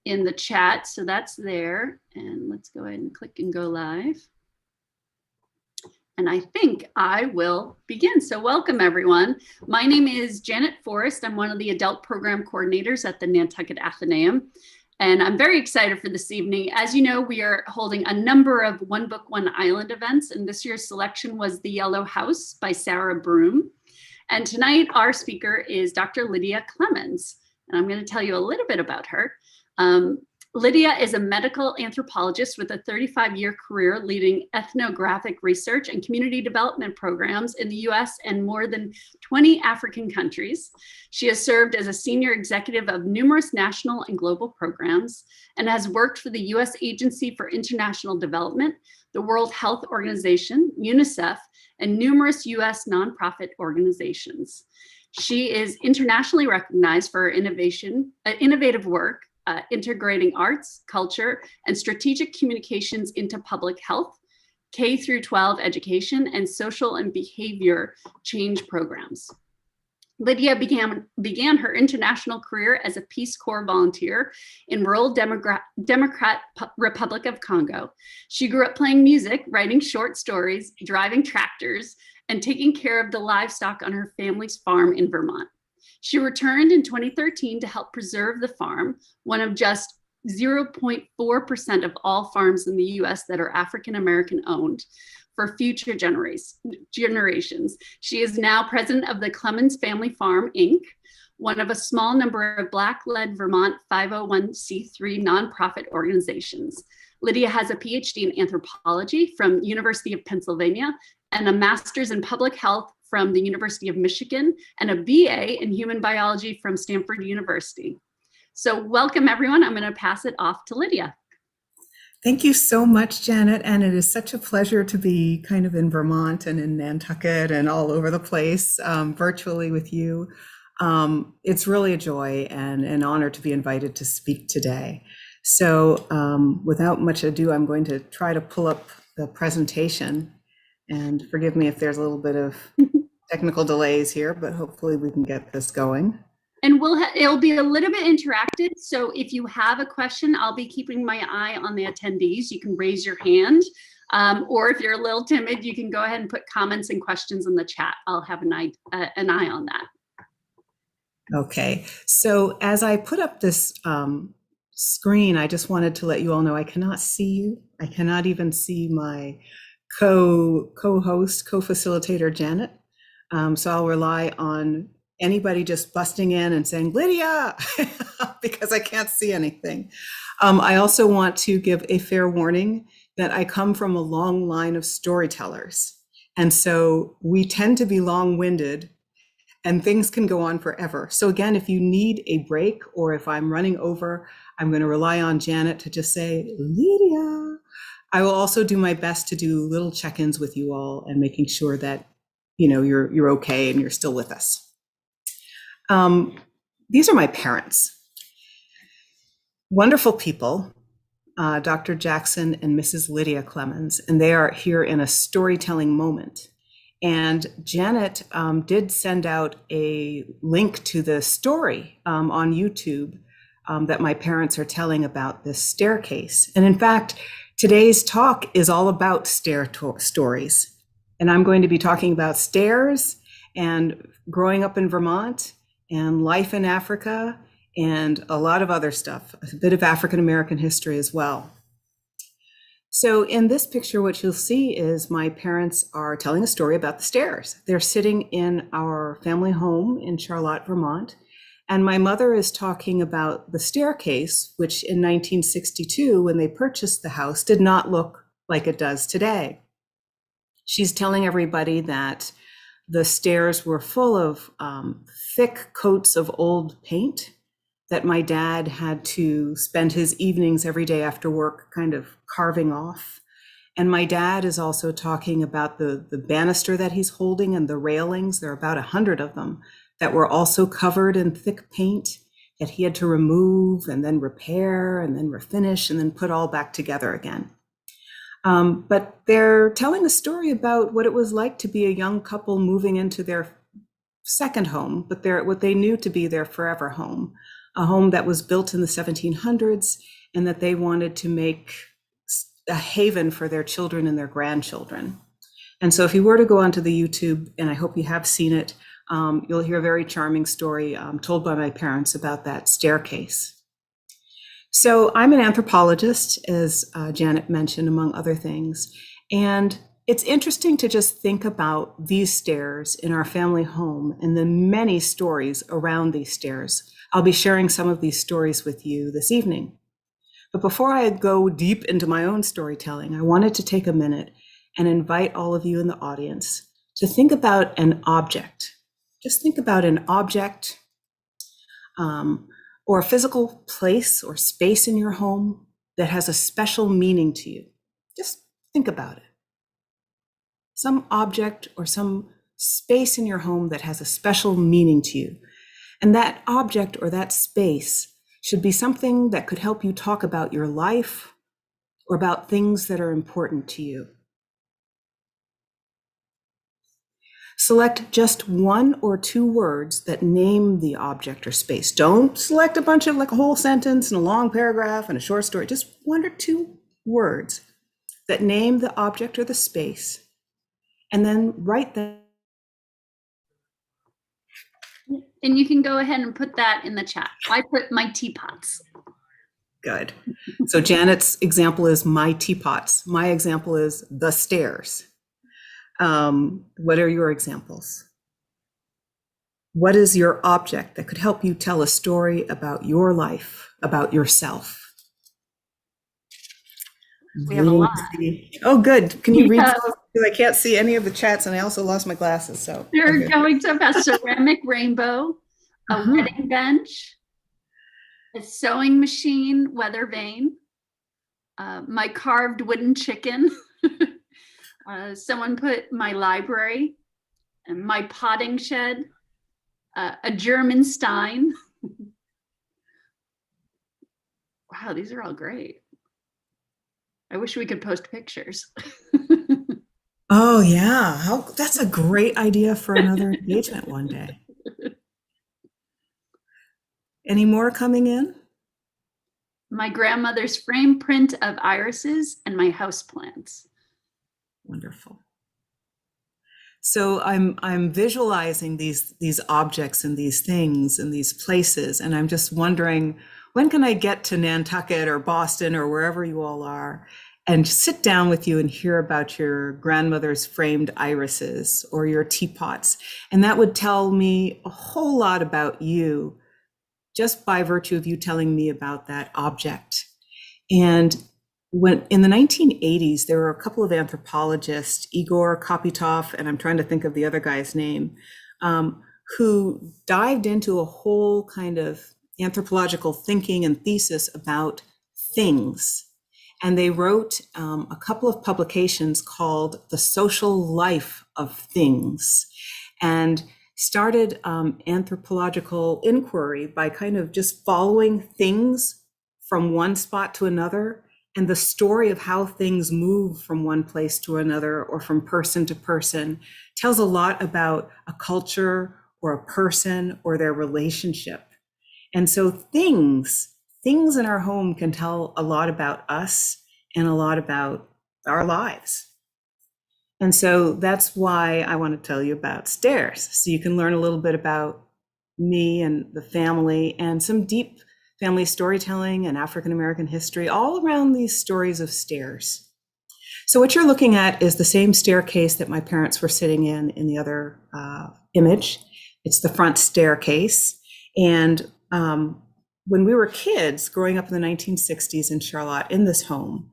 in the chat, so that's there. And let's go ahead and click and go live. And I think I will begin. So welcome, everyone. My name is Janet Forrest. I'm one of the adult program coordinators at the Nantucket Atheneum. And I'm very excited for this evening. As you know, we are holding a number of One Book, One Island events. And this year's selection was The Yellow House by Sarah Broom. And tonight, our speaker is Dr. Lydia Clemmons. And I'm going to tell you a little bit about her. Lydia is a medical anthropologist with a 35-year career leading ethnographic research and community development programs in the US and more than 20 African countries. She has served as a senior executive of numerous national and global programs and has worked for the US Agency for International Development, the World Health Organization, UNICEF, and numerous US nonprofit organizations. She is internationally recognized for her innovative work, integrating arts, culture, and strategic communications into public health, K through 12 education, and social and behavior change programs. Lydia began her international career as a Peace Corps volunteer in rural Democratic Republic of Congo. She grew up playing music, writing short stories, driving tractors, and taking care of the livestock on her family's farm in Vermont. She returned in 2013 to help preserve the farm, one of just 0.4% of all farms in the US that are African American owned, for future generations. She is now president of the Clemmons Family Farm, Inc., one of a small number of Black-led Vermont 501c3 nonprofit organizations. Lydia has a PhD in anthropology from University of Pennsylvania and a master's in public health from the University of Michigan and a BA in human biology from Stanford University. So welcome, everyone. I'm going to pass it off to Lydia. Thank you so much, Janet. And it is such a pleasure to be kind of in Vermont and in Nantucket and all over the place virtually with you. It's really a joy and an honor to be invited to speak today. So without much ado, I'm going to try to pull up the presentation. And forgive me if there's a little bit of technical delays here, but hopefully we can get this going. And it'll be a little bit interactive. So if you have a question, I'll be keeping my eye on the attendees. You can raise your hand, or if you're a little timid, you can go ahead and put comments and questions in the chat. I'll have an eye on that. Okay, so as I put up this screen, I just wanted to let you all know I cannot see you. I cannot even see my co-host, co-facilitator, Janet. So I'll rely on anybody just busting in and saying, Lydia, because I can't see anything. I also want to give a fair warning that I come from a long line of storytellers. And so we tend to be long-winded and things can go on forever. So again, if you need a break or if I'm running over, I'm going to rely on Janet to just say, Lydia. I will also do my best to do little check-ins with you all and making sure that you're okay and you're still with us. These are my parents. Wonderful people, Dr. Jackson and Mrs. Lydia Clemmons, and they are here in a storytelling moment. And Janet did send out a link to the story on YouTube that my parents are telling about this staircase. And in fact, today's talk is all about stair stories. And I'm going to be talking about stairs and growing up in Vermont and life in Africa and a lot of other stuff, a bit of African American history as well. So in this picture, what you'll see is my parents are telling a story about the stairs. They're sitting in our family home in Charlotte, Vermont. And my mother is talking about the staircase, which in 1962, when they purchased the house, did not look like it does today. She's telling everybody that the stairs were full of thick coats of old paint that my dad had to spend his evenings every day after work kind of carving off. And my dad is also talking about the banister that he's holding and the railings. There are about 100 of them that were also covered in thick paint that he had to remove and then repair and then refinish and then put all back together again. But they're telling a story about what it was like to be a young couple moving into their second home, but what they knew to be their forever home a home that was built in the 1700s, and that they wanted to make a haven for their children and their grandchildren. And so if you were to go onto the YouTube, and I hope you have seen it, you'll hear a very charming story told by my parents about that staircase. So I'm an anthropologist, as Janet mentioned, among other things. And it's interesting to just think about these stairs in our family home and the many stories around these stairs. I'll be sharing some of these stories with you this evening. But before I go deep into my own storytelling, I wanted to take a minute and invite all of you in the audience to think about an object. Just think about an object or a physical place or space in your home that has a special meaning to you. Just think about it. Some object or some space in your home that has a special meaning to you. And that object or that space should be something that could help you talk about your life or about things that are important to you. Select just one or two words that name the object or space. Don't select a bunch of like a whole sentence and a long paragraph and a short story. Just one or two words that name the object or the space. And then write them. And you can go ahead and put that in the chat. I put my teapots. Good. So Janet's example is my teapots. My example is the stairs. What are your examples? What is your object that could help you tell a story about your life, about yourself? We have a lot. Oh, good. Can you read those? Because I can't see any of the chats, and I also lost my glasses. So they're going to a ceramic rainbow, a wedding bench, a sewing machine, weather vane, my carved wooden chicken. Someone put my library, and my potting shed, a German stein. Wow, these are all great. I wish we could post pictures. Oh yeah, that's a great idea for another engagement one day. Any more coming in? My grandmother's frame print of irises and my houseplants. Wonderful. So I'm visualizing these objects and these things and these places, and I'm just wondering, when can I get to Nantucket or Boston or wherever you all are and sit down with you and hear about your grandmother's framed irises or your teapots? And that would tell me a whole lot about you just by virtue of you telling me about that object. And when in the 1980s, there were a couple of anthropologists, Igor Kopytov, and I'm trying to think of the other guy's name, who dived into a whole kind of anthropological thinking and thesis about things. And they wrote a couple of publications called The Social Life of Things, and started anthropological inquiry by kind of just following things from one spot to another, and the story of how things move from one place to another or from person to person tells a lot about a culture or a person or their relationship. And so things in our home can tell a lot about us and a lot about our lives. And so that's why I want to tell you about stairs, so you can learn a little bit about me and the family and some deep family storytelling and African-American history all around these stories of stairs. So what you're looking at is the same staircase that my parents were sitting in the other image. It's the front staircase. And when we were kids growing up in the 1960s in Charlotte in this home,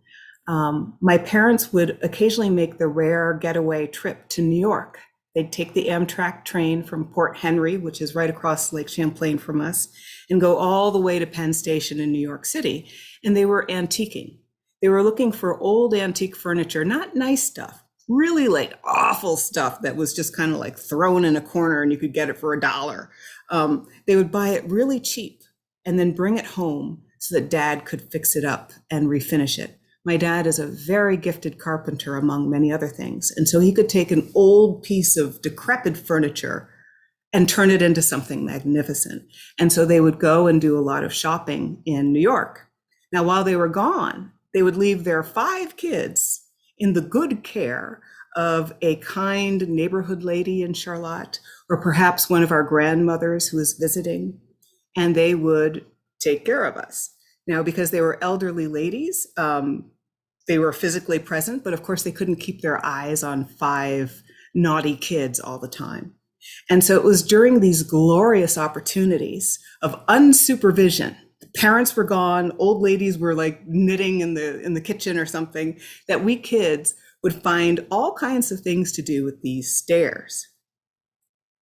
my parents would occasionally make the rare getaway trip to New York. They'd take the Amtrak train from Port Henry, which is right across Lake Champlain from us, and go all the way to Penn Station in New York City. And they were antiquing. They were looking for old antique furniture, not nice stuff, really like awful stuff that was just kind of like thrown in a corner and you could get it for $1. They would buy it really cheap and then bring it home so that Dad could fix it up and refinish it. My dad is a very gifted carpenter, among many other things. And so he could take an old piece of decrepit furniture and turn it into something magnificent. And so they would go and do a lot of shopping in New York. Now, while they were gone, they would leave their 5 kids in the good care of a kind neighborhood lady in Charlotte, or perhaps one of our grandmothers who was visiting, and they would take care of us. Now, because they were elderly ladies, they were physically present, but of course they couldn't keep their eyes on 5 naughty kids all the time. And so it was during these glorious opportunities of unsupervision, the parents were gone, old ladies were like knitting in the kitchen or something, that we kids would find all kinds of things to do with these stairs.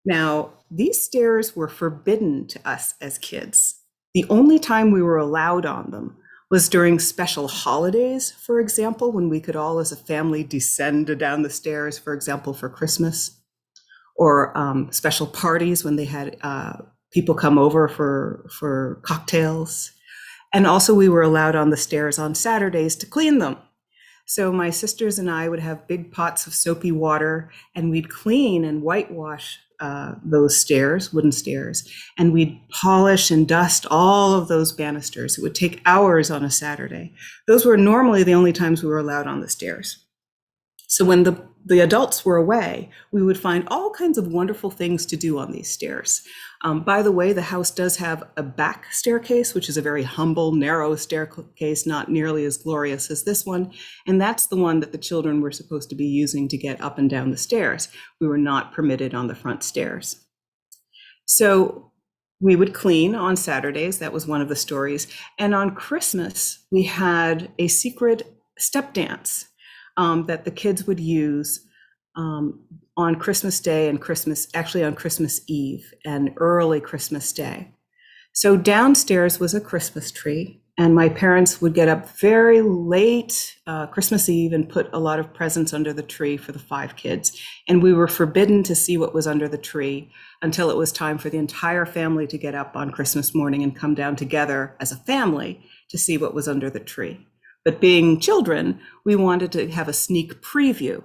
Now, these stairs were forbidden to us as kids. The only time we were allowed on them was during special holidays, for example, when we could all as a family descend down the stairs, for example, for Christmas, or special parties when they had people come over for cocktails. And also we were allowed on the stairs on Saturdays to clean them. So my sisters and I would have big pots of soapy water, and we'd clean and whitewash those stairs, wooden stairs, and we'd polish and dust all of those banisters. It would take hours on a Saturday. Those were normally the only times we were allowed on the stairs. So when the adults were away, we would find all kinds of wonderful things to do on these stairs. By the way, the house does have a back staircase, which is a very humble, narrow staircase, not nearly as glorious as this one. And that's the one that the children were supposed to be using to get up and down the stairs. We were not permitted on the front stairs. So we would clean on Saturdays. That was one of the stories. And on Christmas, we had a secret step dance that the kids would use on Christmas Day and on Christmas Eve and early Christmas Day. So downstairs was a Christmas tree, and my parents would get up very late Christmas Eve and put a lot of presents under the tree for the 5 kids. And we were forbidden to see what was under the tree until it was time for the entire family to get up on Christmas morning and come down together as a family to see what was under the tree. But being children, we wanted to have a sneak preview.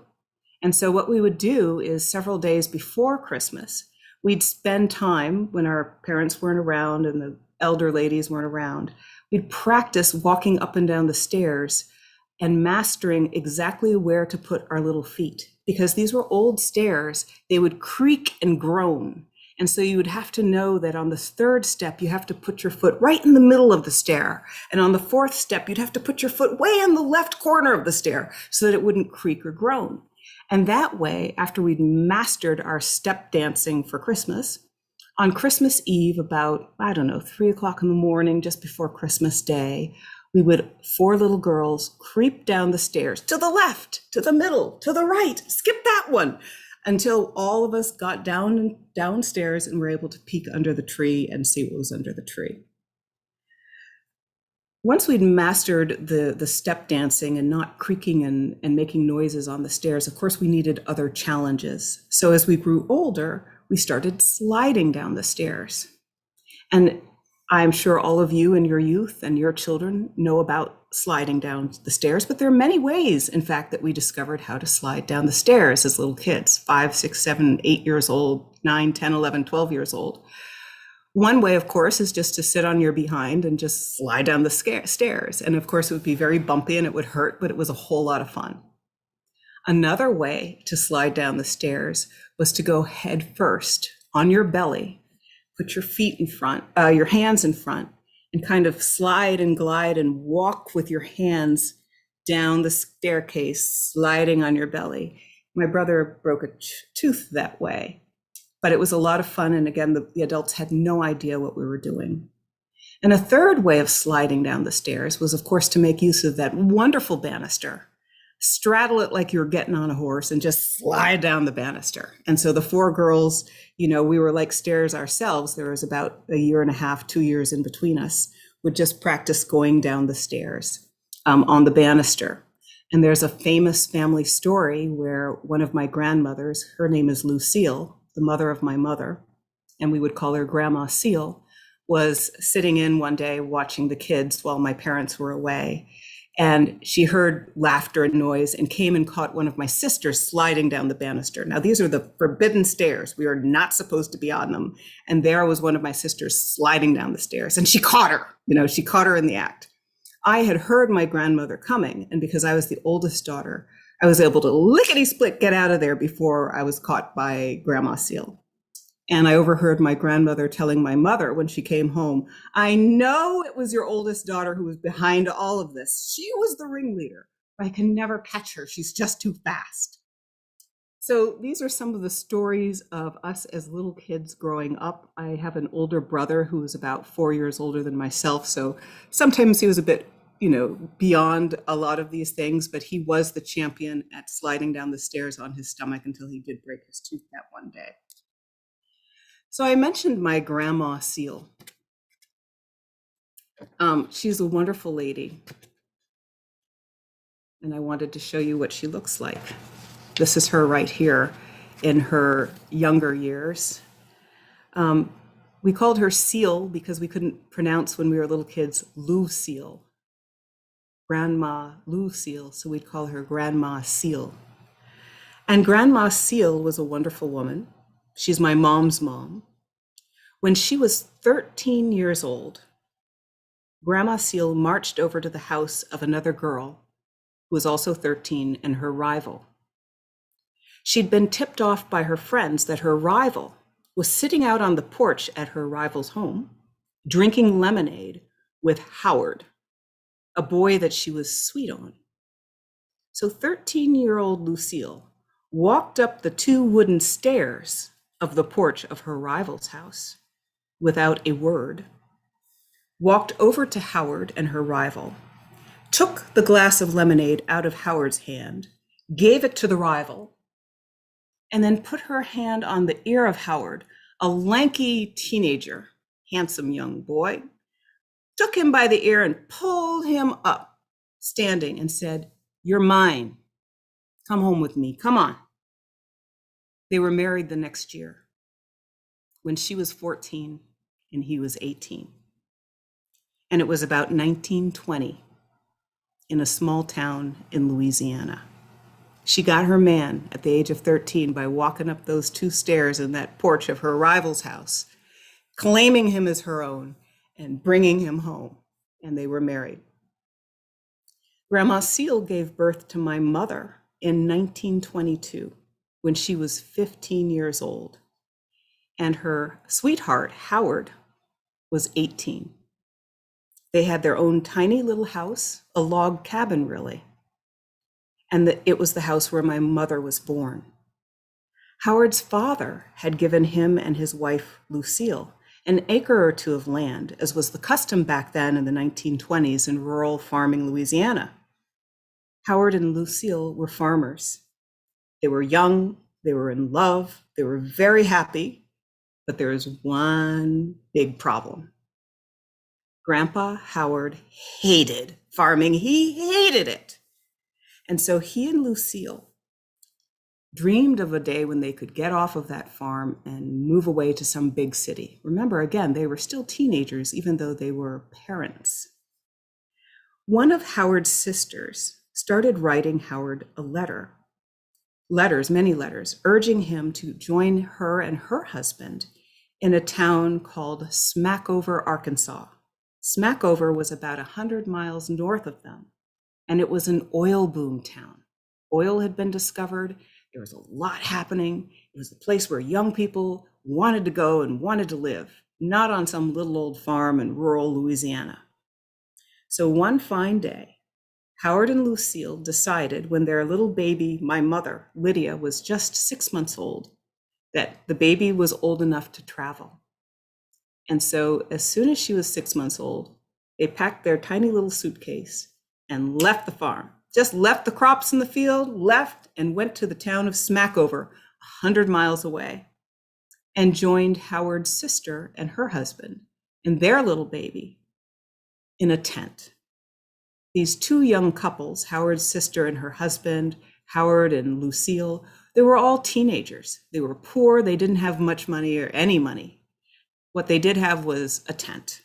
And so what we would do is several days before Christmas, we'd spend time when our parents weren't around and the elder ladies weren't around. We'd practice walking up and down the stairs and mastering exactly where to put our little feet. Because these were old stairs, they would creak and groan. And so you would have to know that on the 3rd step, you have to put your foot right in the middle of the stair. And on the 4th step, you'd have to put your foot way in the left corner of the stair so that it wouldn't creak or groan. And that way, after we'd mastered our step dancing for Christmas, on Christmas Eve, about, 3 o'clock in the morning, just before Christmas Day, we would, 4 little girls, creep down the stairs to the left, to the middle, to the right, skip that one, until all of us got downstairs and were able to peek under the tree and see what was under the tree. Once we'd mastered the step dancing and not creaking and making noises on the stairs, of course, we needed other challenges. So as we grew older, we started sliding down the stairs. And I'm sure all of you in your youth and your children know about sliding down the stairs, but there are many ways, in fact, that we discovered how to slide down the stairs as little kids, 5, 6, 7, 8 years old, 9, 10, 11, 12 years old. One way, of course, is just to sit on your behind and just slide down the stairs. And of course, it would be very bumpy and it would hurt, but it was a whole lot of fun. Another way to slide down the stairs was to go head first on your belly, put your feet in front, your hands in front, and kind of slide and glide and walk with your hands down the staircase, sliding on your belly. My brother broke a tooth that way, but it was a lot of fun. And again, the adults had no idea what we were doing. And a third way of sliding down the stairs was, of course, to make use of that wonderful banister. Straddle it like you're getting on a horse and just slide down the banister. And so the 4 girls, we were like stairs ourselves. There was about 1.5 years, 2 years in between us, would just practice going down the stairs on the banister. And there's a famous family story where one of my grandmothers, her name is Lucille, the mother of my mother, and we would call her Grandma Seal, was sitting in one day watching the kids while my parents were away. And she heard laughter and noise and came and caught one of my sisters sliding down the banister. Now, these are the forbidden stairs. We are not supposed to be on them. And there was one of my sisters sliding down the stairs, and she caught her. She caught her in the act. I had heard my grandmother coming, and because I was the oldest daughter, I was able to lickety-split get out of there before I was caught by Grandma Seal. And I overheard my grandmother telling my mother when she came home, "I know it was your oldest daughter who was behind all of this. She was the ringleader, but I can never catch her. She's just too fast." So these are some of the stories of us as little kids growing up. I have an older brother who is about 4 years older than myself. So sometimes he was a bit, beyond a lot of these things, but he was the champion at sliding down the stairs on his stomach until he did break his tooth that one day. So I mentioned my Grandma Seal. She's a wonderful lady. And I wanted to show you what she looks like. This is her right here in her younger years. We called her Seal because we couldn't pronounce when we were little kids, Lucille. Grandma Lucille, so we'd call her Grandma Seal. And Grandma Seal was a wonderful woman. She's my mom's mom. When she was 13 years old, Grandma Seal marched over to the house of another girl who was also 13 and her rival. She'd been tipped off by her friends that her rival was sitting out on the porch at her rival's home, drinking lemonade with Howard, a boy that she was sweet on. So 13-year-old Lucille walked up the 2 wooden stairs of the porch of her rival's house without a word, walked over to Howard and her rival, took the glass of lemonade out of Howard's hand, gave it to the rival, and then put her hand on the ear of Howard, a lanky teenager, handsome young boy, took him by the ear and pulled him up, standing, and said, "You're mine. Come home with me. Come on." They were married the next year when she was 14 and he was 18. And it was about 1920 in a small town in Louisiana. She got her man at the age of 13 by walking up those 2 stairs in that porch of her rival's house, claiming him as her own and bringing him home, and they were married. Grandma Seal gave birth to my mother in 1922 when she was 15 years old, and her sweetheart, Howard, was 18. They had their own tiny little house, a log cabin really, and it was the house where my mother was born. Howard's father had given him and his wife, Lucille, an acre or 2 of land, as was the custom back then in the 1920s in rural farming Louisiana. Howard and Lucille were farmers. They were young, they were in love, they were very happy, but there was one big problem. Grandpa Howard hated farming. He hated it. And so he and Lucille dreamed of a day when they could get off of that farm and move away to some big city. Remember, again, they were still teenagers, even though they were parents. One of Howard's sisters started writing Howard a many letters, urging him to join her and her husband in a town called Smackover, Arkansas. Smackover was about 100 miles north of them, and it was an oil boom town. Oil had been discovered. There was a lot happening. It was the place where young people wanted to go and wanted to live, not on some little old farm in rural Louisiana. So one fine day, Howard and Lucille decided when their little baby, my mother, Lydia, was just 6 months old, that the baby was old enough to travel. And so as soon as she was 6 months old, they packed their tiny little suitcase and left the farm, just left the crops in the field, left and went to the town of Smackover, 100 miles away, and joined Howard's sister and her husband and their little baby in a tent. These 2 young couples, Howard's sister and her husband, Howard and Lucille, they were all teenagers. They were poor. They didn't have much money or any money. What they did have was a tent.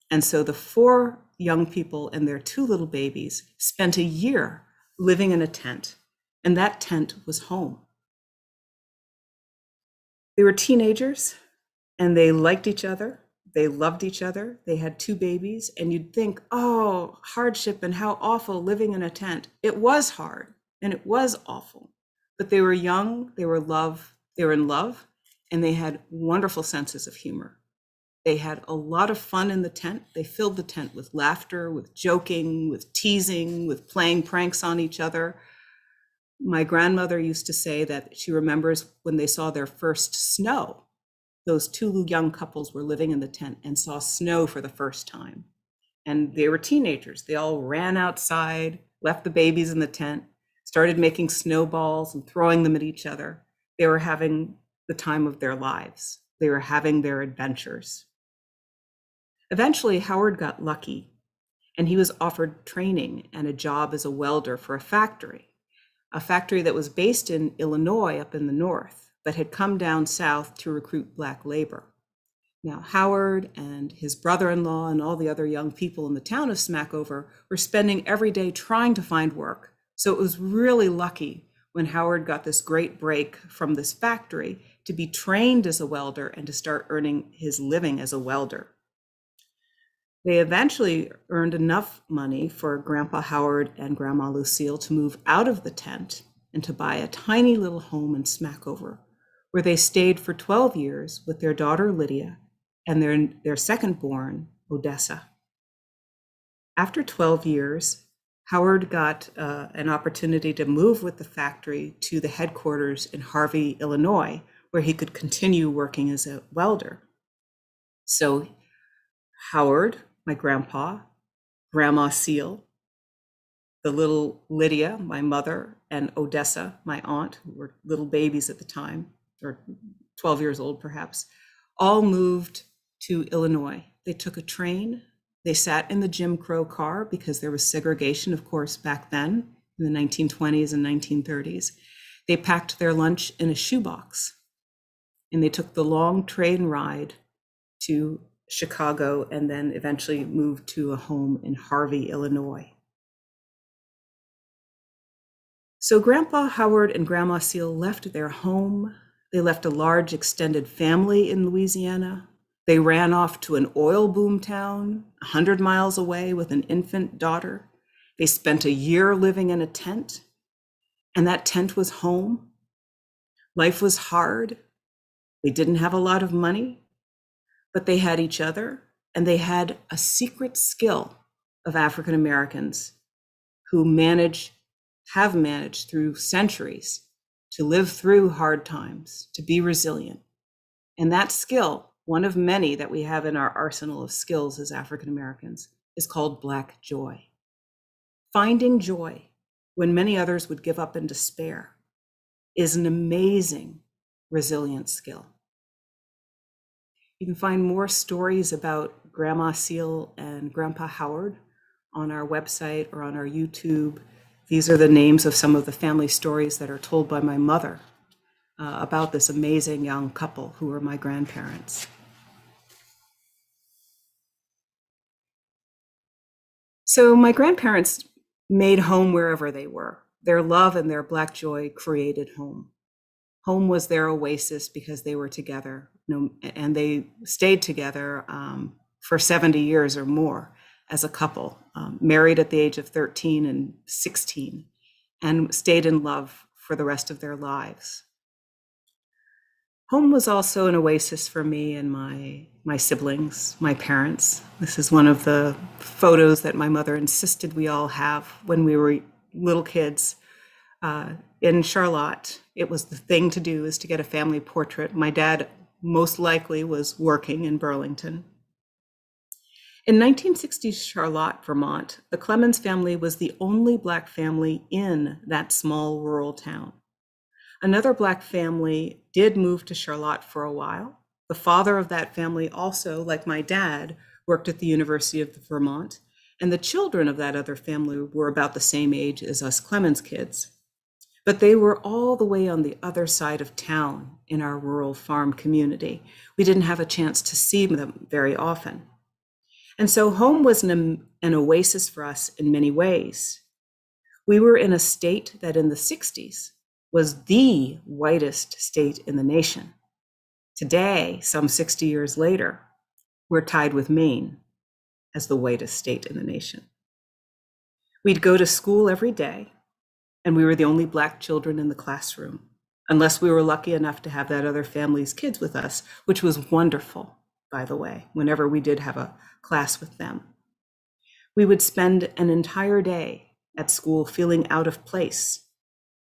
And so the 4 young people and their 2 little babies spent a year living in a tent, and that tent was home. They were teenagers, and they liked each other. They loved each other. They had 2 babies, and you'd think, oh, hardship and how awful living in a tent. It was hard, and it was awful. But they were young, they were in love, and they had wonderful senses of humor. They had a lot of fun in the tent. They filled the tent with laughter, with joking, with teasing, with playing pranks on each other. My grandmother used to say that she remembers when they saw their first snow. Those 2 young couples were living in the tent and saw snow for the first time. And they were teenagers. They all ran outside, left the babies in the tent, started making snowballs and throwing them at each other. They were having the time of their lives. They were having their adventures. Eventually, Howard got lucky, and he was offered training and a job as a welder for a factory that was based in Illinois up in the north, but had come down south to recruit Black labor. Now, Howard and his brother-in-law and all the other young people in the town of Smackover were spending every day trying to find work. So it was really lucky when Howard got this great break from this factory to be trained as a welder and to start earning his living as a welder. They eventually earned enough money for Grandpa Howard and Grandma Lucille to move out of the tent and to buy a tiny little home in Smackover, where they stayed for 12 years with their daughter Lydia and their second-born, Odessa. After 12 years, Howard got an opportunity to move with the factory to the headquarters in Harvey, Illinois, where he could continue working as a welder. So Howard, my grandpa, Grandma Seal, the little Lydia, my mother, and Odessa, my aunt, who were little babies at the time, or 12 years old perhaps, all moved to Illinois. They took a train. They sat in the Jim Crow car because there was segregation, of course, back then in the 1920s and 1930s. They packed their lunch in a shoebox, and they took the long train ride to Chicago and then eventually moved to a home in Harvey, Illinois. So Grandpa Howard and Grandma Seal left their home. They left a large extended family in Louisiana. They ran off to an oil boom town 100 miles away with an infant daughter. They spent a year living in a tent, and that tent was home. Life was hard. They didn't have a lot of money, but they had each other, and they had a secret skill of African Americans who have managed through centuries to live through hard times, to be resilient. And that skill, one of many that we have in our arsenal of skills as African Americans, is called Black joy. Finding joy when many others would give up in despair is an amazing resilient skill. You can find more stories about Grandma Seal and Grandpa Howard on our website or on our YouTube. These are the names of some of the family stories that are told by my mother about this amazing young couple who were my grandparents. So my grandparents made home wherever they were. Their love and their Black joy created home. Home was their oasis because they were together, and they stayed together for 70 years or more as a couple, married at the age of 13 and 16, and stayed in love for the rest of their lives. Home was also an oasis for me and my siblings, my parents. This is one of the photos that my mother insisted we all have when we were little kids. In Charlotte, it was the thing to do is to get a family portrait. My dad most likely was working in Burlington. In 1960 Charlotte, Vermont, the Clemmons family was the only Black family in that small rural town. Another Black family did move to Charlotte for a while. The father of that family also, like my dad, worked at the University of Vermont, and the children of that other family were about the same age as us Clemmons kids. But they were all the way on the other side of town in our rural farm community. We didn't have a chance to see them very often. And so home was an oasis for us in many ways. We were in a state that in the 60s was the whitest state in the nation. Today, some 60 years later, we're tied with Maine as the whitest state in the nation. We'd go to school every day, and we were the only Black children in the classroom, unless we were lucky enough to have that other family's kids with us, which was wonderful, by the way, whenever we did have a class with them. We would spend an entire day at school feeling out of place,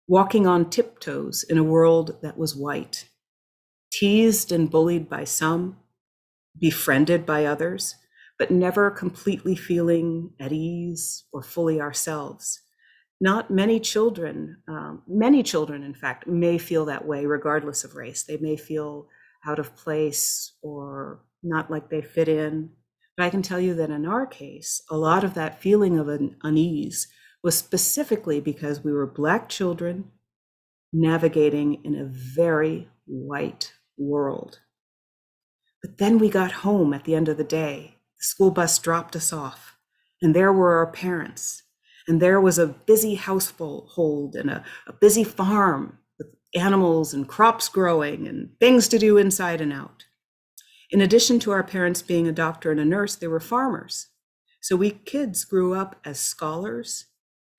walking on tiptoes in a world that was white, teased and bullied by some, befriended by others, but never completely feeling at ease or fully ourselves. Not many children, in fact, may feel that way regardless of race. They may feel out of place or not like they fit in. But I can tell you that in our case, a lot of that feeling of an unease was specifically because we were Black children navigating in a very white world. But then we got home at the end of the day. The school bus dropped us off, and there were our parents. And there was a busy household and a busy farm with animals and crops growing and things to do inside and out. In addition to our parents being a doctor and a nurse, they were farmers. So we kids grew up as scholars,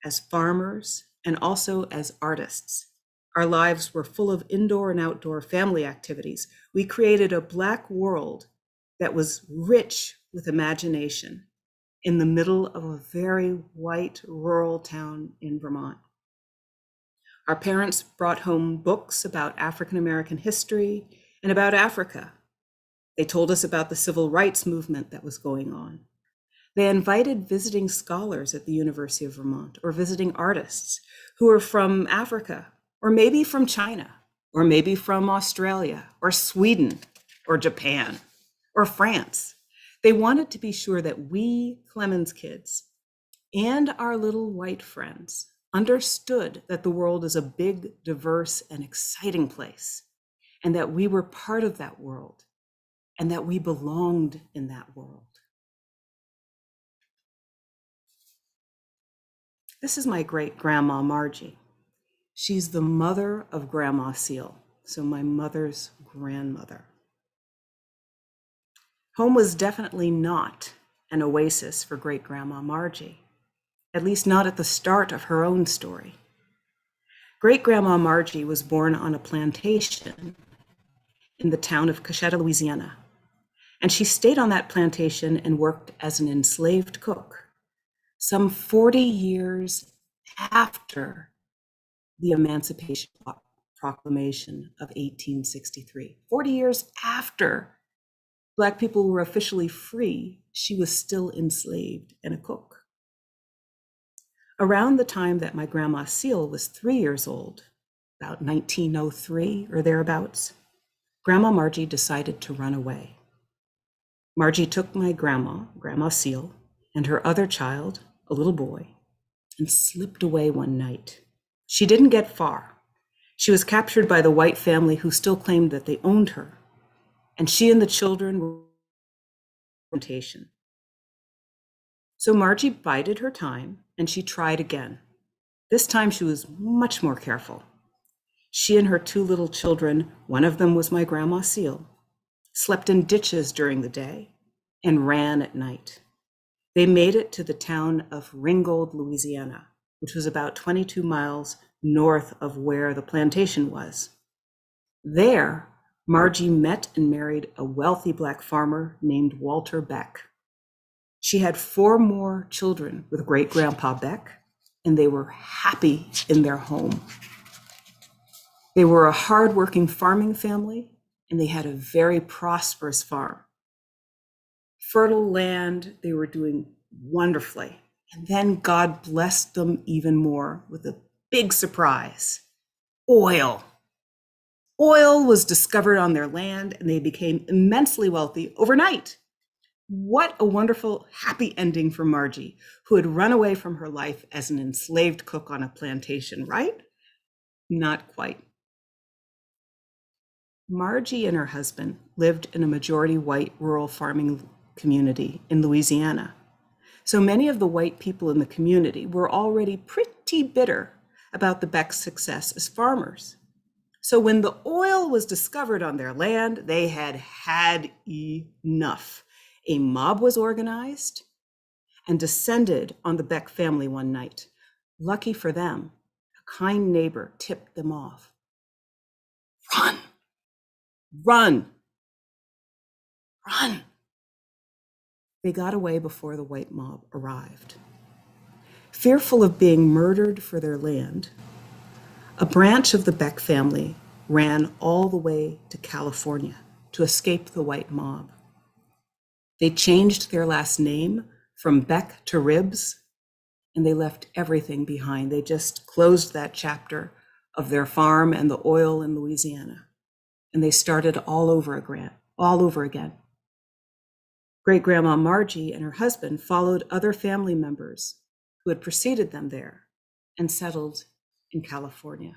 as farmers, and also as artists. Our lives were full of indoor and outdoor family activities. We created a Black world that was rich with imagination in the middle of a very white rural town in Vermont. Our parents brought home books about African American history and about Africa. They told us about the civil rights movement that was going on. They invited visiting scholars at the University of Vermont or visiting artists who were from Africa, or maybe from China, or maybe from Australia, or Sweden, or Japan, or France. They wanted to be sure that we Clemmons kids and our little white friends understood that the world is a big, diverse, and exciting place, and that we were part of that world, and that we belonged in that world. This is my great-grandma Margie. She's the mother of Grandma Seal, so my mother's grandmother. Home was definitely not an oasis for great-grandma Margie, at least not at the start of her own story. Great-grandma Margie was born on a plantation in the town of Cocheta, Louisiana, and she stayed on that plantation and worked as an enslaved cook, some 40 years after the Emancipation Proclamation of 1863. 40 years after Black people were officially free, she was still enslaved and a cook. Around the time that my grandma Seal was 3 years old, about 1903 or thereabouts, Grandma Margie decided to run away. Margie took my Grandma Seal, and her other child, a little boy, and slipped away one night. She didn't get far. She was captured by the white family who still claimed that they owned her, and she and the children were on plantation. So Margie bided her time, and she tried again. This time she was much more careful. She and her two little children, one of them was my Grandma Seal, slept in ditches during the day and ran at night. They made it to the town of Ringgold, Louisiana, which was about 22 miles north of where the plantation was. There, Margie met and married a wealthy Black farmer named Walter Beck. She had 4 more children with great-grandpa Beck, and they were happy in their home. They were a hardworking farming family, and they had a very prosperous farm. Fertile land, they were doing wonderfully. And then God blessed them even more with a big surprise: oil. Oil was discovered on their land, and they became immensely wealthy overnight. What a wonderful, happy ending for Margie, who had run away from her life as an enslaved cook on a plantation, right? Not quite. Margie and her husband lived in a majority white rural farming community in Louisiana. So many of the white people in the community were already pretty bitter about the Becks' success as farmers. So when the oil was discovered on their land, they had had enough. A mob was organized and descended on the Beck family one night. Lucky for them, a kind neighbor tipped them off. Run, run, run. They got away before the white mob arrived. Fearful of being murdered for their land, a branch of the Beck family ran all the way to California to escape the white mob. They changed their last name from Beck to Ribbs, and they left everything behind. They just closed that chapter of their farm and the oil in Louisiana, and they started all over again. Great-grandma Margie and her husband followed other family members who had preceded them there and settled in California.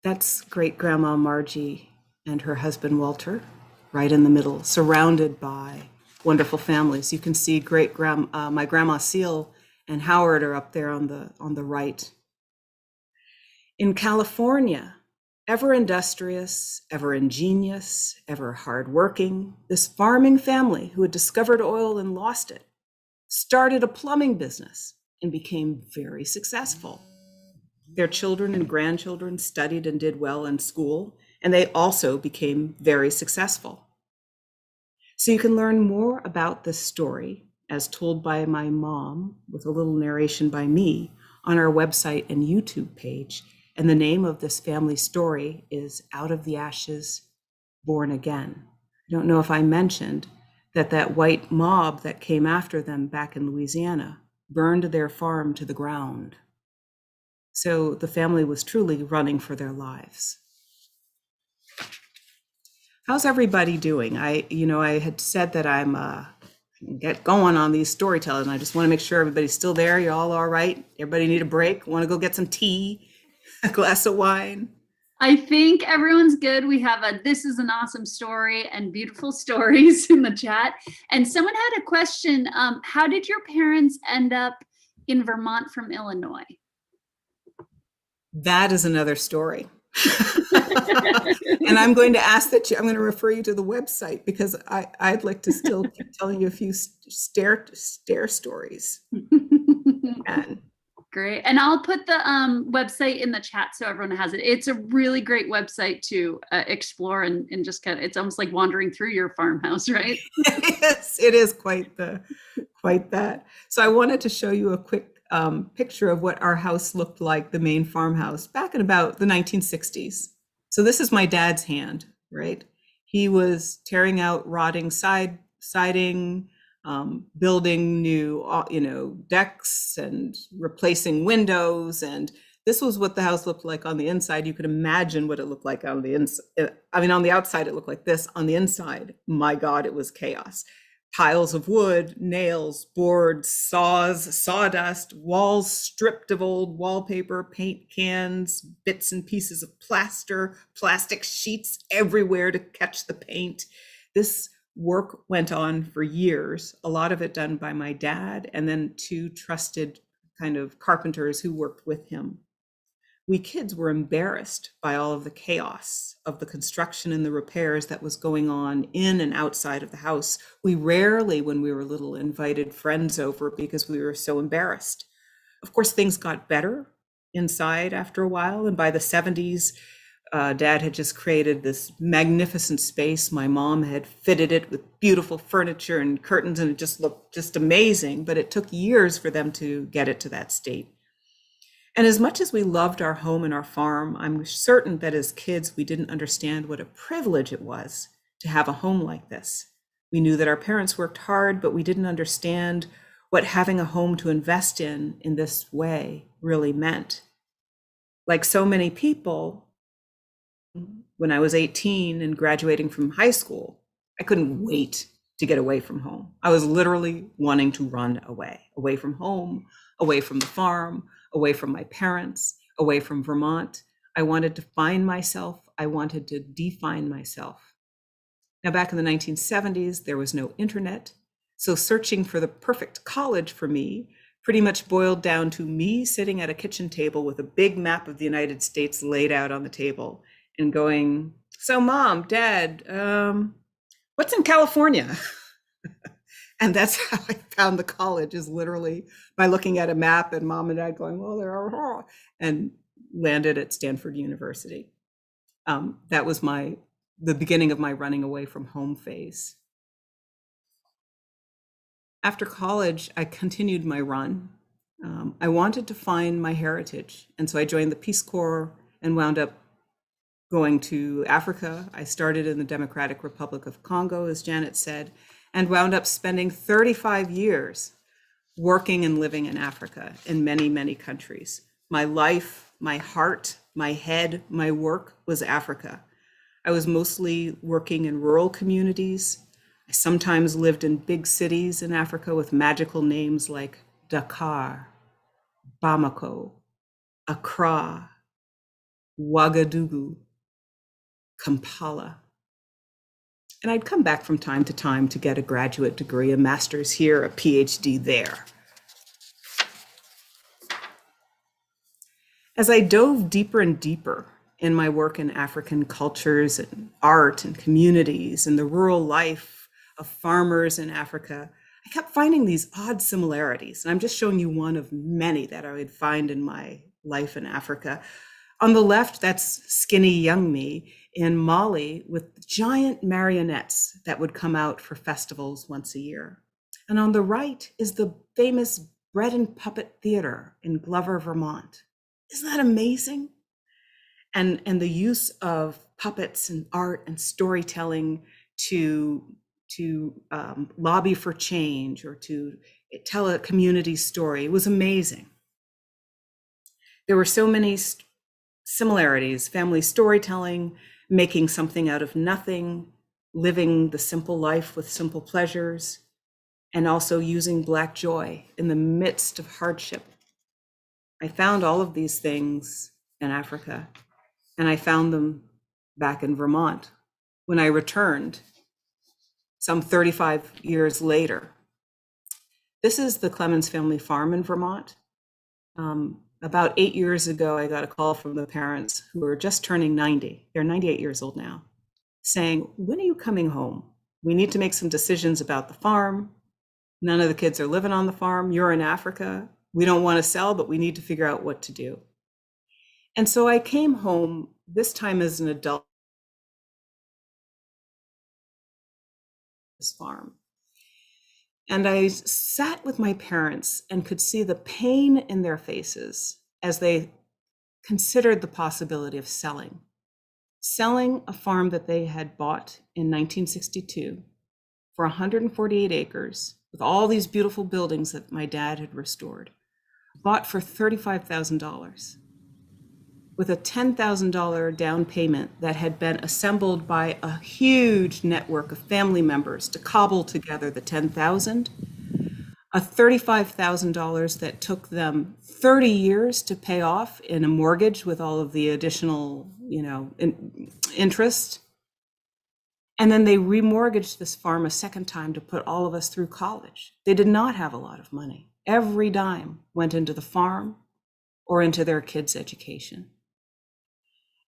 That's great-grandma Margie and her husband Walter, right in the middle, surrounded by wonderful families. You can see my grandma Seal and Howard are up there on the right. In California, ever industrious, ever ingenious, ever hardworking, this farming family who had discovered oil and lost it started a plumbing business and became very successful. Their children and grandchildren studied and did well in school, and they also became very successful. So you can learn more about this story as told by my mom with a little narration by me on our website and YouTube page. And the name of this family story is Out of the Ashes, Born Again. I don't know if I mentioned that white mob that came after them back in Louisiana burned their farm to the ground. So the family was truly running for their lives. How's everybody doing? I had said that I'm get going on these storytellers, and I just want to make sure everybody's still there. You all right? Everybody need a break? Want to go get some tea, a glass of wine? I think everyone's good. We have this is an awesome story and beautiful stories in the chat. And someone had a question. How did your parents end up in Vermont from Illinois? That is another story. And I'm going to ask I'm going to refer you to the website because I'd like to still keep telling you a few stair stories. And great. And I'll put the website in the chat so everyone has it. It's a really great website to explore and just it's almost like wandering through your farmhouse, right? Yes, it is quite that. So I wanted to show you a quick picture of what our house looked like, the main farmhouse, back in about the 1960s. So this is my dad's hand, right? He was tearing out rotting siding, building new, decks and replacing windows. And this was what the house looked like on the inside. You could imagine what it looked like on the inside. On the outside, it looked like this. On the inside, my God, it was chaos. Piles of wood, nails, boards, saws, sawdust, walls stripped of old wallpaper, paint cans, bits and pieces of plaster, plastic sheets everywhere to catch the paint. This work went on for years, a lot of it done by my dad, and then two trusted kind of carpenters who worked with him. We kids were embarrassed by all of the chaos of the construction and the repairs that was going on in and outside of the house. We rarely, when we were little, invited friends over because we were so embarrassed. Of course, things got better inside after a while, and by the 70s, Dad had just created this magnificent space. My mom had fitted it with beautiful furniture and curtains, and it just looked just amazing, but it took years for them to get it to that state. And as much as we loved our home and our farm, I'm certain that as kids, we didn't understand what a privilege it was to have a home like this. We knew that our parents worked hard, but we didn't understand what having a home to invest in this way really meant. Like so many people, when I was 18 and graduating from high school, I couldn't wait to get away from home. I was literally wanting to run away from home, away from the farm, away from my parents, away from Vermont. I wanted to find myself. I wanted to define myself. Now, back in the 1970s, there was no internet. So searching for the perfect college for me pretty much boiled down to me sitting at a kitchen table with a big map of the United States laid out on the table and going, so Mom, Dad, what's in California? And that's how I found the college, is literally by looking at a map and Mom and Dad going, well, there are, and landed at Stanford University. That was the beginning of my running away from home phase. After college, I continued my run. I wanted to find my heritage. And so I joined the Peace Corps and wound up going to Africa. I started in the Democratic Republic of Congo, as Janet said, and wound up spending 35 years working and living in Africa in many, many countries. My life, my heart, my head, my work was Africa. I was mostly working in rural communities. I sometimes lived in big cities in Africa with magical names like Dakar, Bamako, Accra, Ouagadougou, Kampala. And I'd come back from time to time to get a graduate degree, a master's here, a PhD there. As I dove deeper and deeper in my work in African cultures and art and communities and the rural life of farmers in Africa, I kept finding these odd similarities. And I'm just showing you one of many that I would find in my life in Africa. On the left, that's skinny young me in Mali with giant marionettes that would come out for festivals once a year. And on the right is the famous Bread and Puppet Theater in Glover, Vermont. Isn't that amazing? And the use of puppets and art and storytelling to lobby for change or to tell a community story was amazing. There were so many similarities: family storytelling, making something out of nothing, living the simple life with simple pleasures, and also using Black joy in the midst of hardship. I found all of these things in Africa, and I found them back in Vermont when I returned some 35 years later. This is the Clemmons Family Farm in Vermont. About 8 years ago, I got a call from the parents who were just turning 90. They're 98 years old now, saying, when are you coming home? We need to make some decisions about the farm. None of the kids are living on the farm. You're in Africa. We don't want to sell, but we need to figure out what to do. And so I came home, this time as an adult, this farm. And I sat with my parents and could see the pain in their faces as they considered the possibility of selling a farm that they had bought in 1962 for 148 acres with all these beautiful buildings that my dad had restored, bought for $35,000 with a $10,000 down payment that had been assembled by a huge network of family members to cobble together the $10,000, a $35,000 that took them 30 years to pay off in a mortgage with all of the additional, interest. And then they remortgaged this farm a second time to put all of us through college. They did not have a lot of money. Every dime went into the farm or into their kids' education.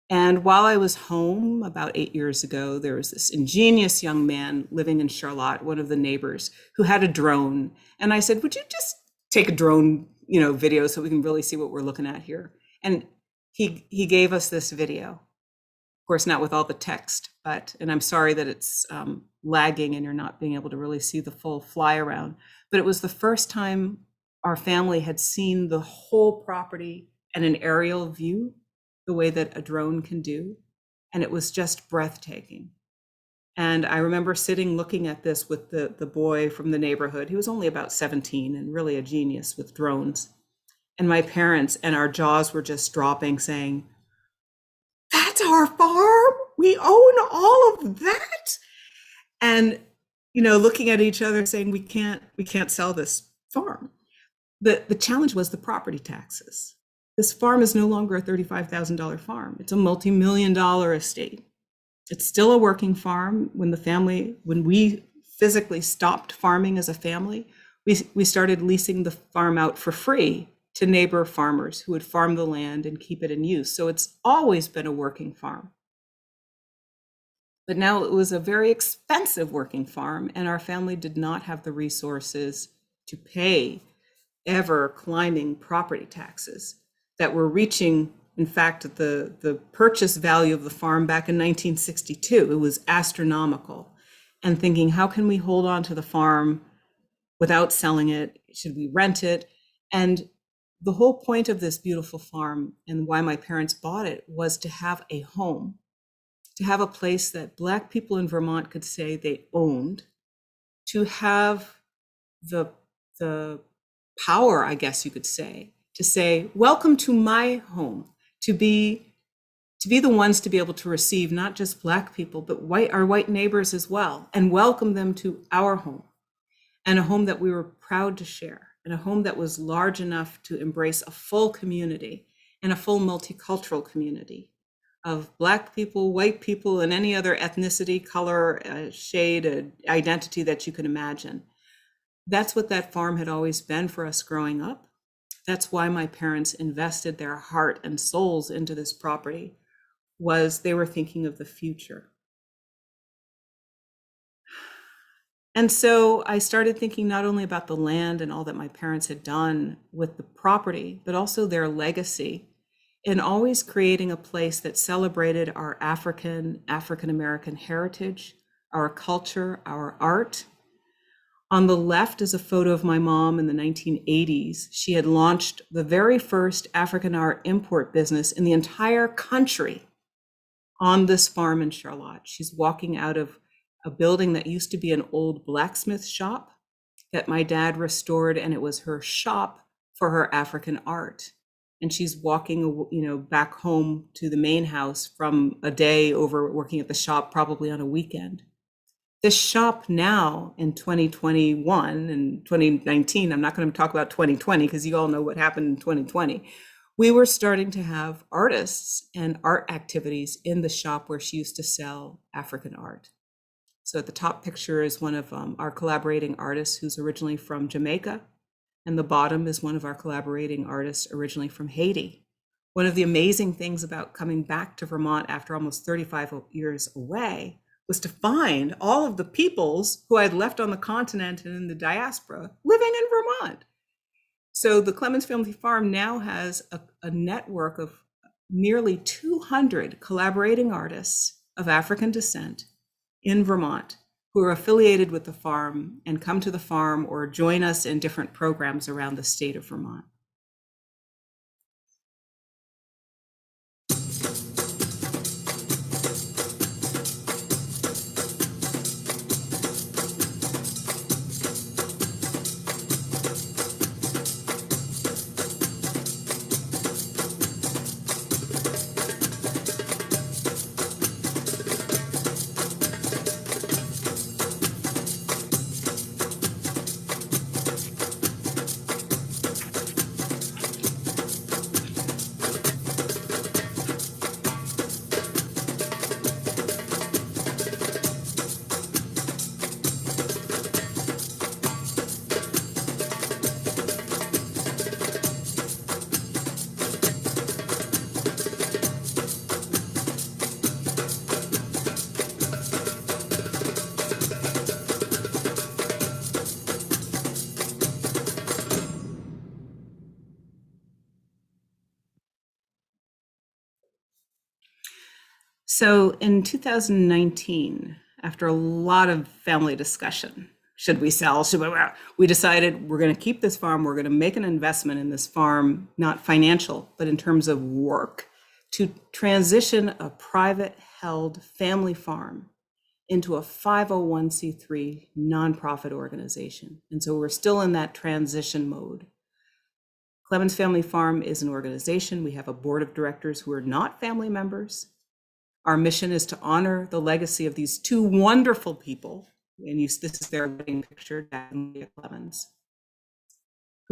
And while I was home about 8 years ago, there was this ingenious young man living in Charlotte, one of the neighbors, who had a drone. And I said, would you just take a drone, video so we can really see what we're looking at here? And he gave us this video. Of course, not with all the text, and I'm sorry that it's lagging and you're not being able to really see the full fly around. But it was the first time our family had seen the whole property and an aerial view, the way that a drone can do. And it was just breathtaking. And I remember sitting looking at this with the boy from the neighborhood. He was only about 17 and really a genius with drones. And my parents and our jaws were just dropping, saying, that's our farm? We own all of that? And, looking at each other saying, we can't sell this farm. The challenge was the property taxes. This farm is no longer a $35,000 farm. It's a multi-million-dollar estate. It's still a working farm. When we physically stopped farming as a family, we started leasing the farm out for free to neighbor farmers who would farm the land and keep it in use. So it's always been a working farm. But now it was a very expensive working farm, and our family did not have the resources to pay ever climbing property taxes that were reaching, in fact, the purchase value of the farm back in 1962. It was astronomical. And thinking, how can we hold on to the farm without selling it? Should we rent it? And the whole point of this beautiful farm and why my parents bought it was to have a home, to have a place that Black people in Vermont could say they owned, to have the power, I guess you could say, to say, welcome to my home, to be the ones to be able to receive not just Black people, but our white neighbors as well, and welcome them to our home, and a home that we were proud to share, and a home that was large enough to embrace a full community and a full multicultural community of Black people, white people, and any other ethnicity, color, shade, identity that you can imagine. That's what that farm had always been for us growing up. That's why my parents invested their heart and souls into this property, was they were thinking of the future. And so I started thinking not only about the land and all that my parents had done with the property, but also their legacy in always creating a place that celebrated our African-American heritage, our culture, our art. On the left is a photo of my mom in the 1980s. She had launched the very first African art import business in the entire country on this farm in Charlotte. She's walking out of a building that used to be an old blacksmith shop that my dad restored, and it was her shop for her African art. And she's walking, back home to the main house from a day over working at the shop, probably on a weekend. This shop now in 2021 and 2019, I'm not going to talk about 2020 because you all know what happened in 2020. We were starting to have artists and art activities in the shop where she used to sell African art. So at the top picture is one of our collaborating artists who's originally from Jamaica. And the bottom is one of our collaborating artists originally from Haiti. One of the amazing things about coming back to Vermont after almost 35 years away was to find all of the peoples who I had left on the continent and in the diaspora living in Vermont. So the Clemmons Family Farm now has a network of nearly 200 collaborating artists of African descent in Vermont who are affiliated with the farm and come to the farm or join us in different programs around the state of Vermont. So in 2019, after a lot of family discussion, should we sell? We decided we're going to keep this farm. We're going to make an investment in this farm, not financial, but in terms of work, to transition a private held family farm into a 501c3 nonprofit organization. And so we're still in that transition mode. Clemmons Family Farm is an organization. We have a board of directors who are not family members. Our mission is to honor the legacy of these two wonderful people, and this is their wedding picture, Dad and Lydia Clemmons,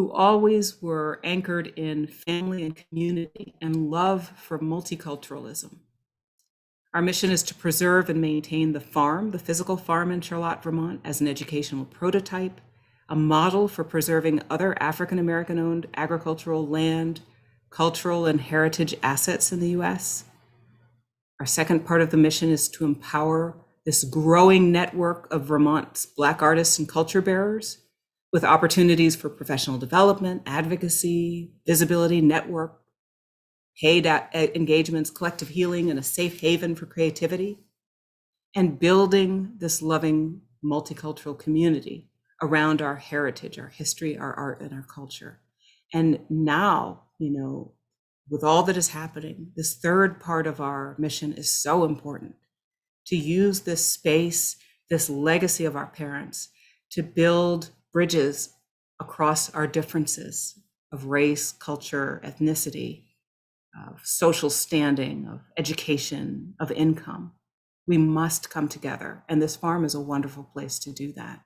who always were anchored in family and community and love for multiculturalism. Our mission is to preserve and maintain the farm, the physical farm in Charlotte, Vermont, as an educational prototype, a model for preserving other African American owned agricultural land, cultural and heritage assets in the US. Our second part of the mission is to empower this growing network of Vermont's Black artists and culture bearers with opportunities for professional development, advocacy, visibility, network, paid engagements, collective healing, and a safe haven for creativity, and building this loving multicultural community around our heritage, our history, our art, and our culture. And now, with all that is happening, this third part of our mission is so important, to use this space, this legacy of our parents, to build bridges across our differences of race, culture, ethnicity, of social standing, of education, of income. We must come together, and this farm is a wonderful place to do that.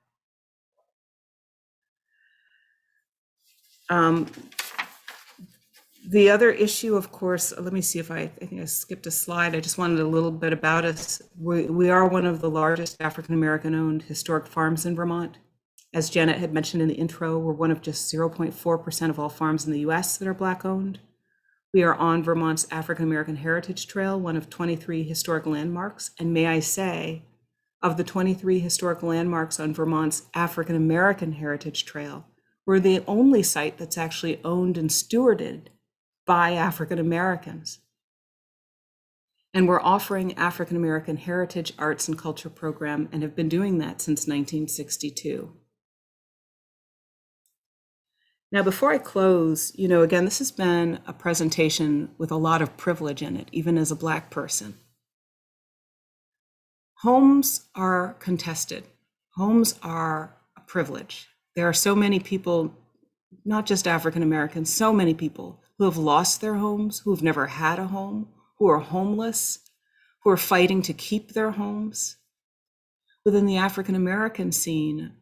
The other issue, of course, let me see if I think I skipped a slide. I just wanted a little bit about us. We are one of the largest African-American owned historic farms in Vermont. As Janet had mentioned in the intro, we're one of just 0.4% of all farms in the US that are Black owned. We are on Vermont's African-American Heritage Trail, one of 23 historic landmarks. And may I say, of the 23 historic landmarks on Vermont's African-American Heritage Trail, we're the only site that's actually owned and stewarded by African Americans. And we're offering African American heritage, arts, and culture program, and have been doing that since 1962. Now, before I close, again, this has been a presentation with a lot of privilege in it, even as a Black person. Homes are contested. Homes are a privilege. There are so many people, not just African Americans, so many people who have lost their homes, who have never had a home, who are homeless, who are fighting to keep their homes. Within the African American scene,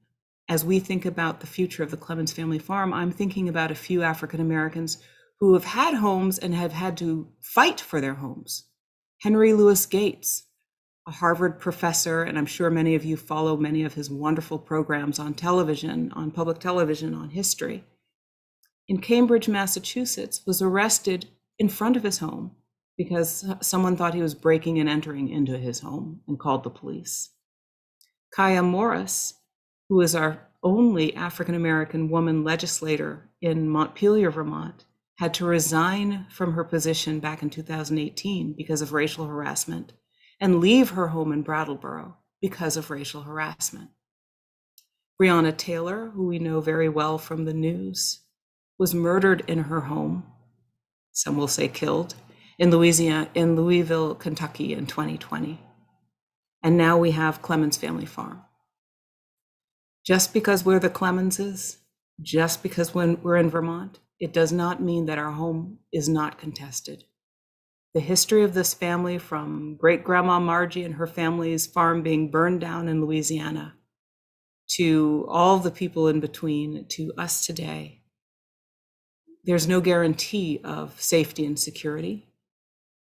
as we think about the future of the Clemmons Family Farm, I'm thinking about a few African Americans who have had homes and have had to fight for their homes. Henry Louis Gates, a Harvard professor, and I'm sure many of you follow many of his wonderful programs on television, on public television, on history, in Cambridge, Massachusetts, was arrested in front of his home because someone thought he was breaking and entering into his home and called the police. Kaya Morris, who is our only African-American woman legislator in Montpelier, Vermont, had to resign from her position back in 2018 because of racial harassment and leave her home in Brattleboro because of racial harassment. Breonna Taylor, who we know very well from the news, was murdered in her home, some will say killed, in Louisville, Kentucky in 2020. And now we have Clemmons Family Farm. Just because we're the Clemmonses, just because we're in Vermont, it does not mean that our home is not contested. The history of this family, from great-grandma Margie and her family's farm being burned down in Louisiana, to all the people in between, to us today, there's no guarantee of safety and security.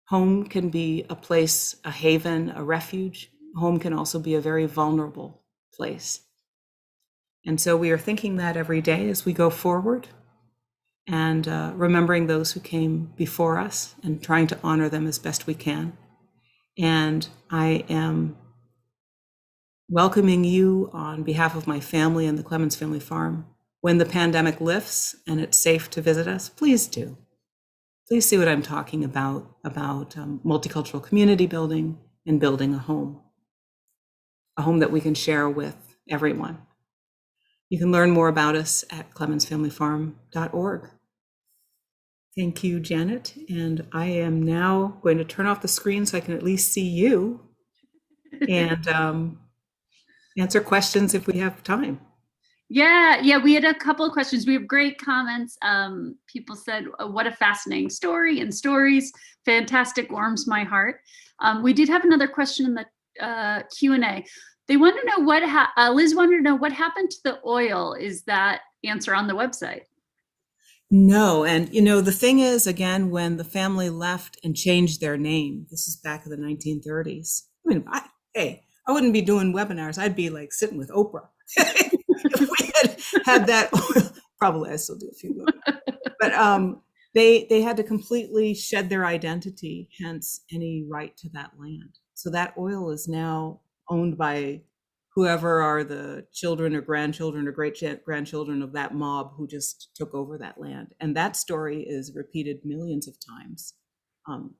Home can be a place, a haven, a refuge. Home can also be a very vulnerable place. And so we are thinking that every day as we go forward, and remembering those who came before us and trying to honor them as best we can. And I am welcoming you on behalf of my family and the Clemmons Family Farm. When the pandemic lifts and it's safe to visit us, please do. Please see what I'm talking about multicultural community building and building a home that we can share with everyone. You can learn more about us at clemmonsfamilyfarm.org. Thank you, Janet. And I am now going to turn off the screen so I can at least see you and answer questions if we have time. Yeah, we had a couple of questions. We have great comments. People said, what a fascinating story and stories. Fantastic, warms my heart. We did have another question in the Q&A. They want to know Liz wanted to know what happened to the oil. Is that answer on the website? No, and the thing is, again, when the family left and changed their name, this is back in the 1930s. I mean, I wouldn't be doing webinars. I'd be like sitting with Oprah if we had that. Probably I still do a few, but they had to completely shed their identity, hence any right to that land. So that oil is now owned by whoever are the children or grandchildren or great grandchildren of that mob who just took over that land. And that story is repeated millions of times.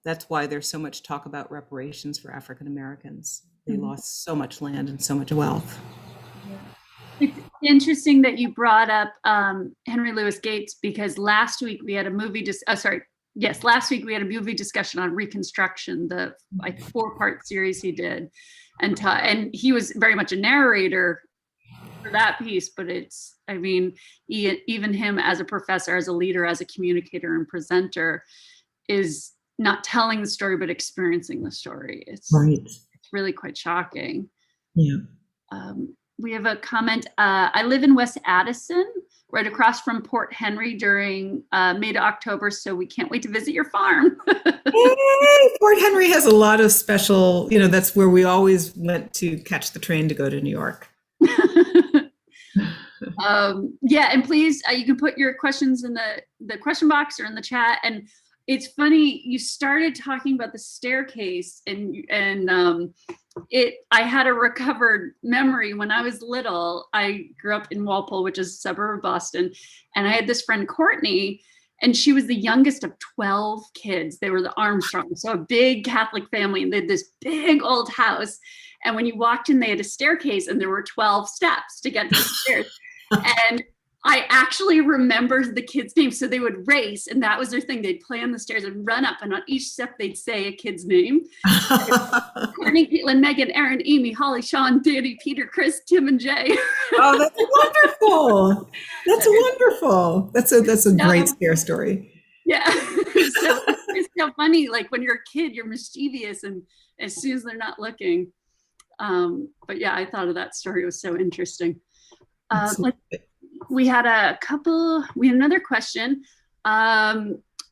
That's why there's so much talk about reparations for African Americans. They lost so much land and so much wealth. It's interesting that you brought up Henry Louis Gates, because last week we had a movie last week we had a movie discussion on Reconstruction, the 4-part series he did. And he was very much a narrator for that piece, but even him as a professor, as a leader, as a communicator and presenter, is not telling the story, but experiencing the story. It's really quite shocking. Yeah. We have a comment. I live in West Addison, right across from Port Henry during May to October, so we can't wait to visit your farm. Yay! Port Henry has a lot of special, that's where we always went to catch the train to go to New York. And please, you can put your questions in the question box or in the chat. And it's funny, you started talking about the staircase, and I had a recovered memory when I was little. I grew up in Walpole, which is a suburb of Boston, and I had this friend Courtney, and she was the youngest of 12 kids. They were the Armstrongs, so a big Catholic family, and they had this big old house. And when you walked in, they had a staircase, and there were 12 steps to get to the stairs. And I actually remember the kids' names. So they would race, and that was their thing. They'd play on the stairs and run up, and on each step they'd say a kid's name. Courtney, Caitlin, Megan, Aaron, Amy, Holly, Sean, Danny, Peter, Chris, Tim, and Jay. Oh, that's wonderful. That's wonderful. That's a great Stair story. Yeah. So it's so funny. Like when you're a kid, you're mischievous, and as soon as they're not looking. But yeah, I thought of that story. It was so interesting. We had another question.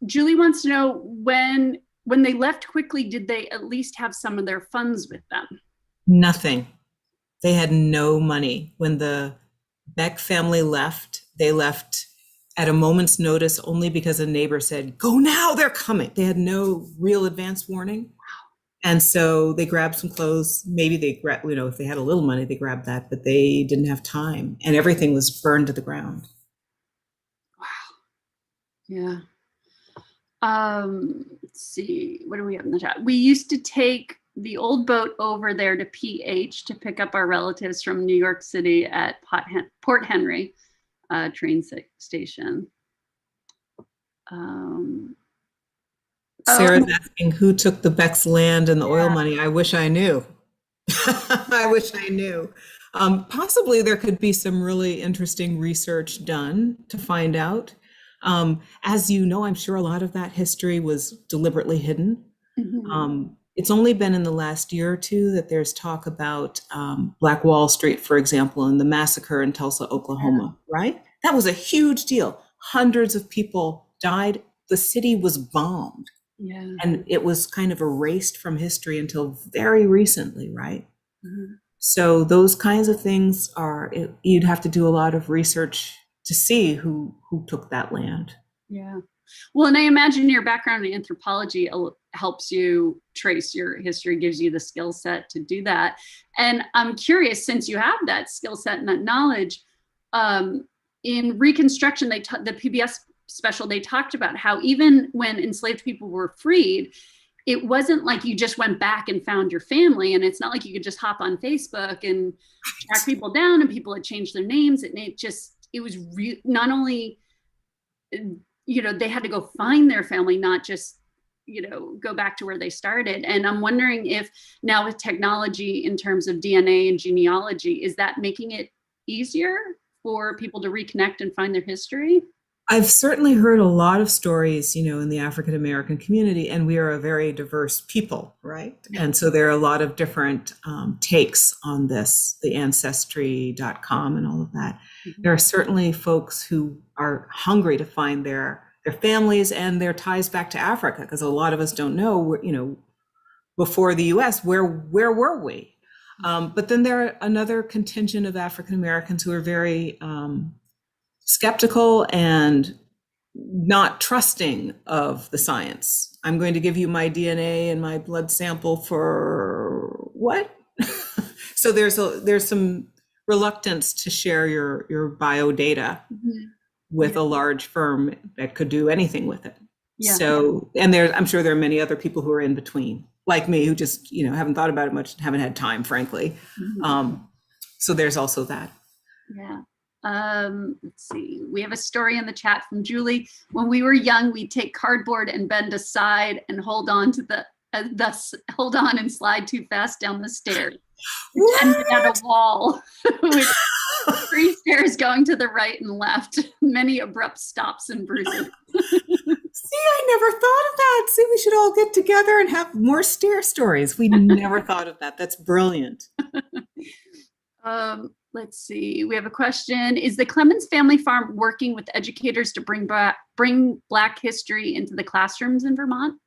Julie wants to know when they left quickly, did they at least have some of their funds with them? Nothing. They had no money. When the Beck family left, they left at a moment's notice only because a neighbor said, "Go now, they're coming." They had no real advance warning. And so they grabbed some clothes. Maybe they grabbed, if they had a little money, they grabbed that, but they didn't have time. And everything was burned to the ground. Wow. Yeah. Let's see. What do we have in the chat? We used to take the old boat over there to PH to pick up our relatives from New York City at Port Henry train station. Sarah's asking who took the Beck's land and the oil money. I wish I knew. I wish I knew. Possibly there could be some really interesting research done to find out. As you know, I'm sure a lot of that history was deliberately hidden. It's only been in the last year or two that there's talk about Black Wall Street, for example, and the massacre in Tulsa, Oklahoma, right? That was a huge deal. Hundreds of people died. The city was bombed. Yeah. And it was kind of erased from history until very recently, right? So those kinds of things you'd have to do a lot of research to see who took that land. Yeah. Well, and I imagine your background in anthropology helps you trace your history, gives you the skill set to do that. And I'm curious, since you have that skill set and that knowledge, in Reconstruction, the PBS special, they talked about how even when enslaved people were freed, it wasn't like you just went back and found your family, and it's not like you could just hop on Facebook and track people down and people had changed their names. And it was not only, they had to go find their family, not just, go back to where they started. And I'm wondering if now with technology in terms of DNA and genealogy, is that making it easier for people to reconnect and find their history? I've certainly heard a lot of stories, in the African American community, and we are a very diverse people, right? Yeah. And so there are a lot of different takes on this, the ancestry.com and all of that. Mhm. There are certainly folks who are hungry to find their families and their ties back to Africa, because a lot of us don't know, before the US, where were we? But then there are another contingent of African Americans who are very skeptical and not trusting of the science. I'm going to give you my DNA and my blood sample for what? So there's some reluctance to share your bio data with a large firm that could do anything with it. Yeah. So, and I'm sure there are many other people who are in between, like me, who just, haven't thought about it much, haven't had time, frankly. So there's also that. Yeah. Let's see. We have a story in the chat from Julie. When we were young, we'd take cardboard and bend aside and hold on and slide too fast down the stairs. Pretending at a wall with 3 stairs going to the right and left, many abrupt stops and bruises. See, I never thought of that. See, we should all get together and have more stair stories. We never thought of that. That's brilliant. Let's see. We have a question. Is the Clemmons Family Farm working with educators to bring Black history into the classrooms in Vermont?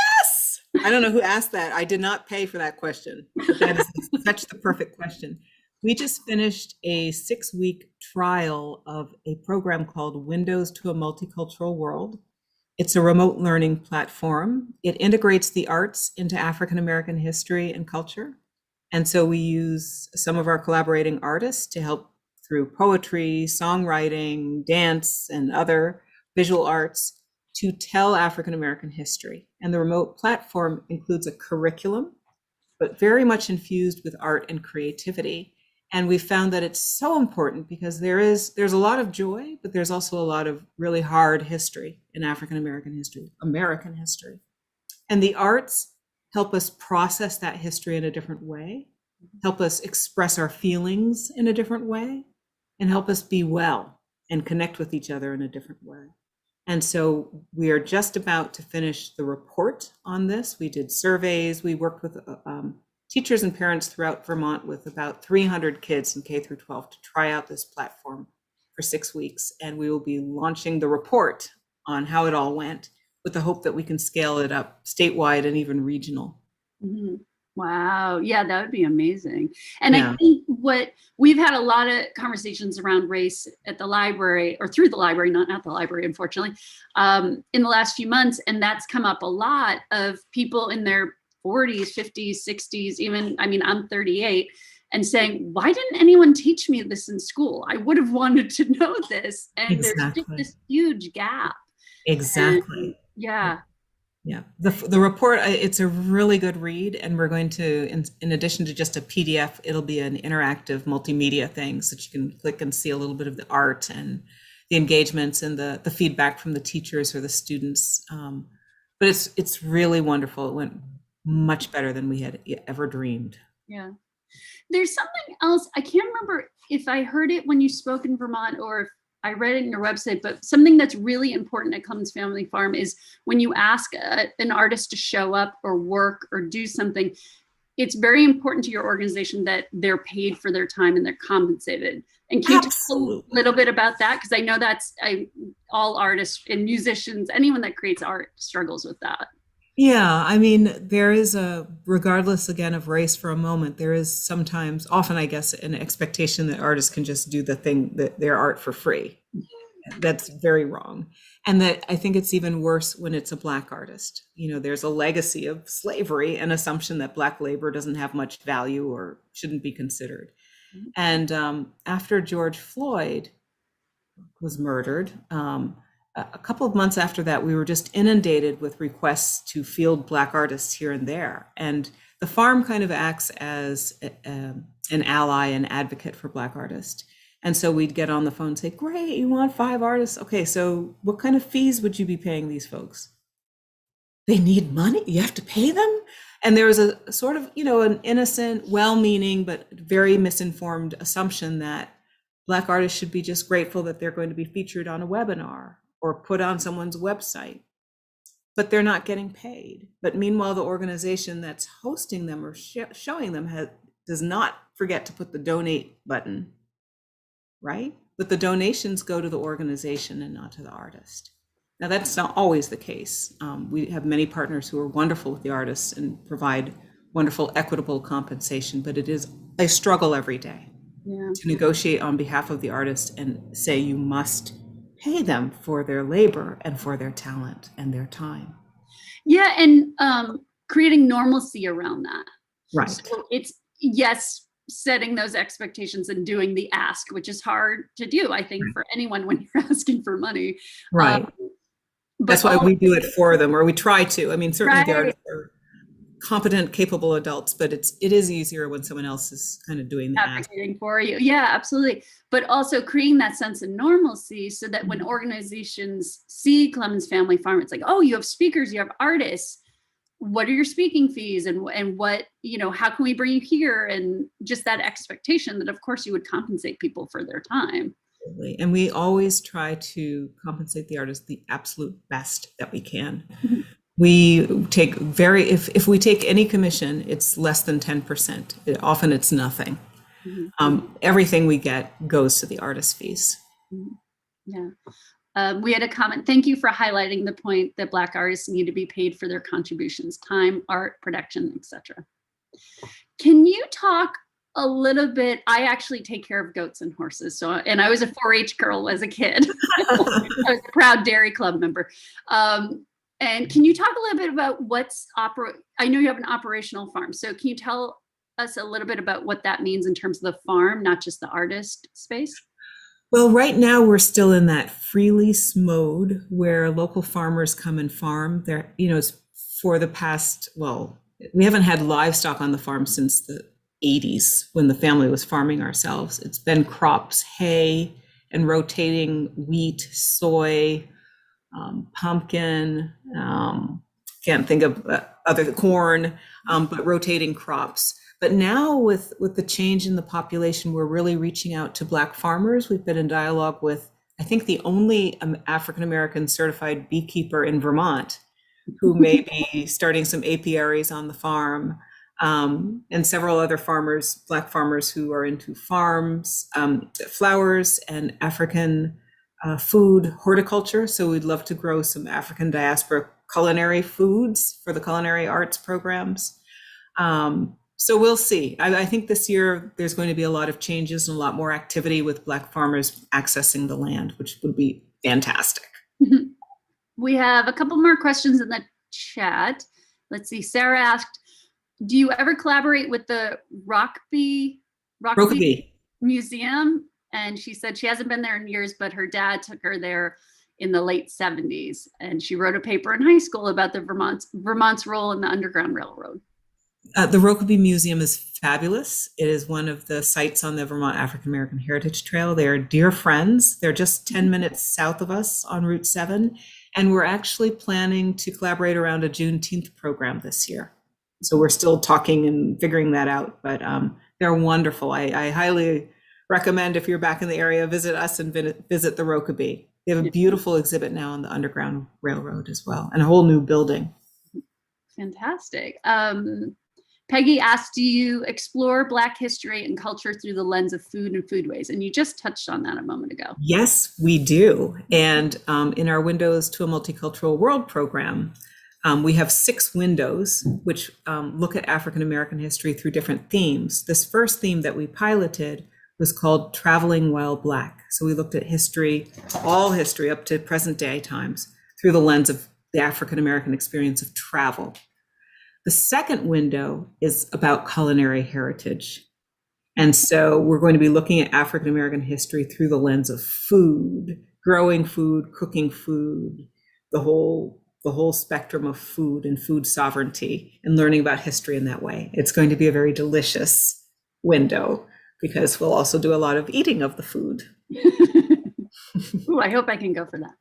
Yes. I don't know who asked that. I did not pay for that question. But that is such the perfect question. We just finished a 6-week trial of a program called Windows to a Multicultural World. It's a remote learning platform. It integrates the arts into African American history and culture. And so we use some of our collaborating artists to help through poetry, songwriting, dance, and other visual arts to tell African American history. And the remote platform includes a curriculum, but very much infused with art and creativity. And we found that it's so important because there's a lot of joy, but there's also a lot of really hard history in African American history, American history. And the arts help us process that history in a different way, help us express our feelings in a different way, and help us be well and connect with each other in a different way. And so we are just about to finish the report on this. We did surveys. We worked with teachers and parents throughout Vermont with about 300 kids in K through 12 to try out this platform for 6 weeks. And we will be launching the report on how it all went, with the hope that we can scale it up statewide and even regional. Mm-hmm. Wow. Yeah, that would be amazing. And I think we've had a lot of conversations around race at the library, or through the library, not at the library, unfortunately, in the last few months. And that's come up a lot of people in their 40s, 50s, 60s, even, I'm 38, and saying, why didn't anyone teach me this in school? I would have wanted to know this. And there's just this huge gap. Exactly. And, yeah. Yeah, the report, it's a really good read, and we're going to, in addition to just a PDF, it'll be an interactive multimedia thing, so that you can click and see a little bit of the art and the engagements and the feedback from the teachers or the students. But it's really wonderful. It went much better than we had ever dreamed. Yeah. There's something else. I can't remember if I heard it when you spoke in Vermont or if I read it in your website, but something that's really important at Clemmons Family Farm is when you ask an artist to show up or work or do something, it's very important to your organization that they're paid for their time and they're compensated. And can you talk a little bit about that? Because I know that's all artists and musicians, anyone that creates art struggles with that. Yeah, there is regardless again of race for a moment, there is sometimes, often I guess, an expectation that artists can just do their art for free. That's very wrong. And that I think it's even worse when it's a Black artist. There's a legacy of slavery and assumption that Black labor doesn't have much value or shouldn't be considered. And after George Floyd was murdered, a couple of months after that, we were just inundated with requests to field Black artists here and there. And the farm kind of acts as an ally and advocate for Black artists. And so we'd get on the phone and say, great, you want 5 artists? Okay, so what kind of fees would you be paying these folks? They need money? You have to pay them? And there was a sort of, an innocent, well-meaning, but very misinformed assumption that Black artists should be just grateful that they're going to be featured on a webinar or put on someone's website, but they're not getting paid. But meanwhile, the organization that's hosting them or showing them does not forget to put the donate button, right? But the donations go to the organization and not to the artist. Now, that's not always the case. We have many partners who are wonderful with the artists and provide wonderful, equitable compensation, but it is a struggle every day to negotiate on behalf of the artist and say you must pay them for their labor and for their talent and their time. Yeah, and creating normalcy around that. Right. So it's, yes, setting those expectations and doing the ask, which is hard to do, I think, for anyone when you're asking for money. Right. That's why we do it for them, or we try to. I mean, certainly the artists are competent, capable adults, but it is easier when someone else is kind of doing the advocating for you. Yeah, absolutely. But also creating that sense of normalcy so that when organizations see Clemmons Family Farm, it's like, oh, you have speakers, you have artists. What are your speaking fees, and what, how can we bring you here? And just that expectation that, of course, you would compensate people for their time. And we always try to compensate the artist the absolute best that we can. We take if we take any commission, it's less than 10%. Often it's nothing. Everything we get goes to the artist fees. Yeah. We had a comment. Thank you for highlighting the point that Black artists need to be paid for their contributions, time, art, production, etc. Can you talk a little bit? I actually take care of goats and horses. And I was a 4-H girl as a kid. I was a proud Dairy Club member. And can you talk a little bit about I know you have an operational farm. So can you tell us a little bit about what that means in terms of the farm, not just the artist space? Well, right now we're still in that free lease mode where local farmers come and farm. They're, for the past, we haven't had livestock on the farm since the 80s when the family was farming ourselves. It's been crops, hay, and rotating wheat, soy, pumpkin, can't think of other corn, but rotating crops. But now with the change in the population, we're really reaching out to Black farmers. We've been in dialogue with, I think, the only African-American certified beekeeper in Vermont who may be starting some apiaries on the farm, and several other farmers, Black farmers who are into farms, flowers, and African food horticulture. So we'd love to grow some African diaspora culinary foods for the culinary arts programs. So we'll see. I think this year there's going to be a lot of changes and a lot more activity with Black farmers accessing the land, which would be fantastic. We have a couple more questions in the chat. Let's see. Sarah asked, do you ever collaborate with the Rokeby Museum? And she said she hasn't been there in years, but her dad took her there in the late 70s. And she wrote a paper in high school about the Vermont's role in the Underground Railroad. The Rokeby Museum is fabulous. It is one of the sites on the Vermont African American Heritage Trail. They're dear friends. They're just 10 minutes south of us on Route 7. And we're actually planning to collaborate around a Juneteenth program this year. So we're still talking and figuring that out, but they're wonderful. I highly recommend, if you're back in the area, visit us and visit the Rokeby. They have a beautiful exhibit now on the Underground Railroad as well, and a whole new building. Fantastic. Peggy asked, do you explore Black history and culture through the lens of food and foodways? And you just touched on that a moment ago. Yes, we do. And in our Windows to a Multicultural World program, we have 6 windows which look at African American history through different themes. This first theme that we piloted was called Traveling While Black. So we looked at history, all history up to present day times, through the lens of the African American experience of travel. The second window is about culinary heritage. And so we're going to be looking at African American history through the lens of food, growing food, cooking food, the whole spectrum of food and food sovereignty, and learning about history in that way. It's going to be a very delicious window because we'll also do a lot of eating of the food. Ooh, I hope I can go for that.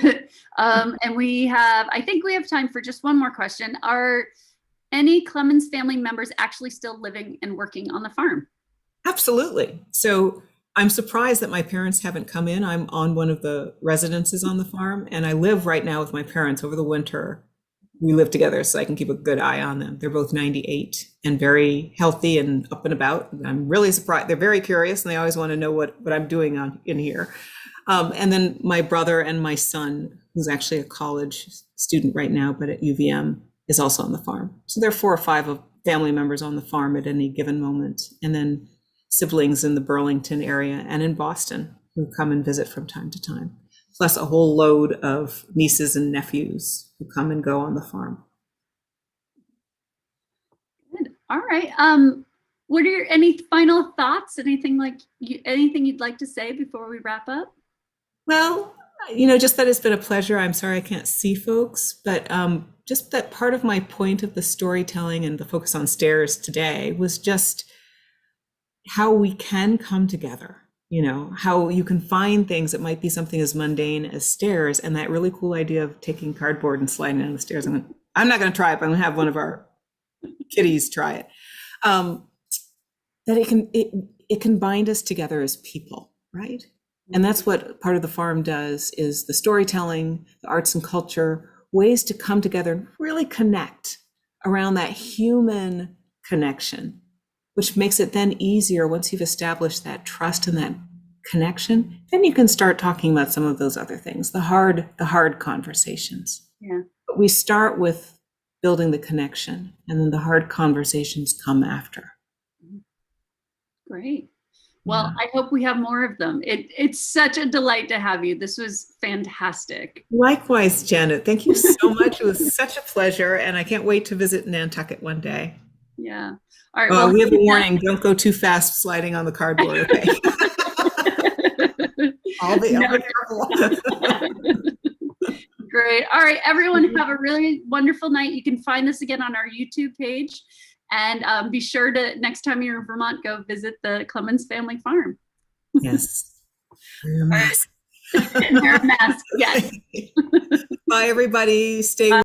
And I think we have time for just one more question. Are any Clemmons family members actually still living and working on the farm? Absolutely. So I'm surprised that my parents haven't come in. I'm on one of the residences on the farm, and I live right now with my parents over the winter. We live together so I can keep a good eye on them. They're both 98 and very healthy and up and about. I'm really surprised. They're very curious and they always want to know what I'm doing in here. And then my brother and my son, who's actually a college student right now, but at UVM, is also on the farm. So there are 4 or 5 of family members on the farm at any given moment. And then siblings in the Burlington area and in Boston who come and visit from time to time, plus a whole load of nieces and nephews who come and go on the farm. Good. All right. What are any final thoughts? Anything you'd like to say before we wrap up? Well, just that it's been a pleasure. I'm sorry I can't see folks, but just that part of my point of the storytelling and the focus on stairs today was just how we can come together, how you can find things that might be something as mundane as stairs, and that really cool idea of taking cardboard and sliding down the stairs. I'm not going to try it, but I'm going to have one of our kitties try it. That it can bind us together as people, right? And that's what part of the farm does, is the storytelling, the arts and culture, ways to come together and really connect around that human connection, which makes it then easier once you've established that trust and that connection. Then you can start talking about some of those other things, the hard conversations. Yeah. But we start with building the connection, and then the hard conversations come after. Great. Well, I hope we have more of them. It's such a delight to have you. This was fantastic. Likewise, Janet. Thank you so much. It was such a pleasure, and I can't wait to visit Nantucket one day. Yeah. All right. Well, we have a warning. Don't go too fast sliding on the cardboard. Okay. I'll be careful. Great. All right, everyone, have a really wonderful night. You can find this again on our YouTube page. And be sure to, next time you're in Vermont, go visit the Clemmons Family Farm. Yes. Wear a mask. Wear a mask, yes. Bye, everybody. Stay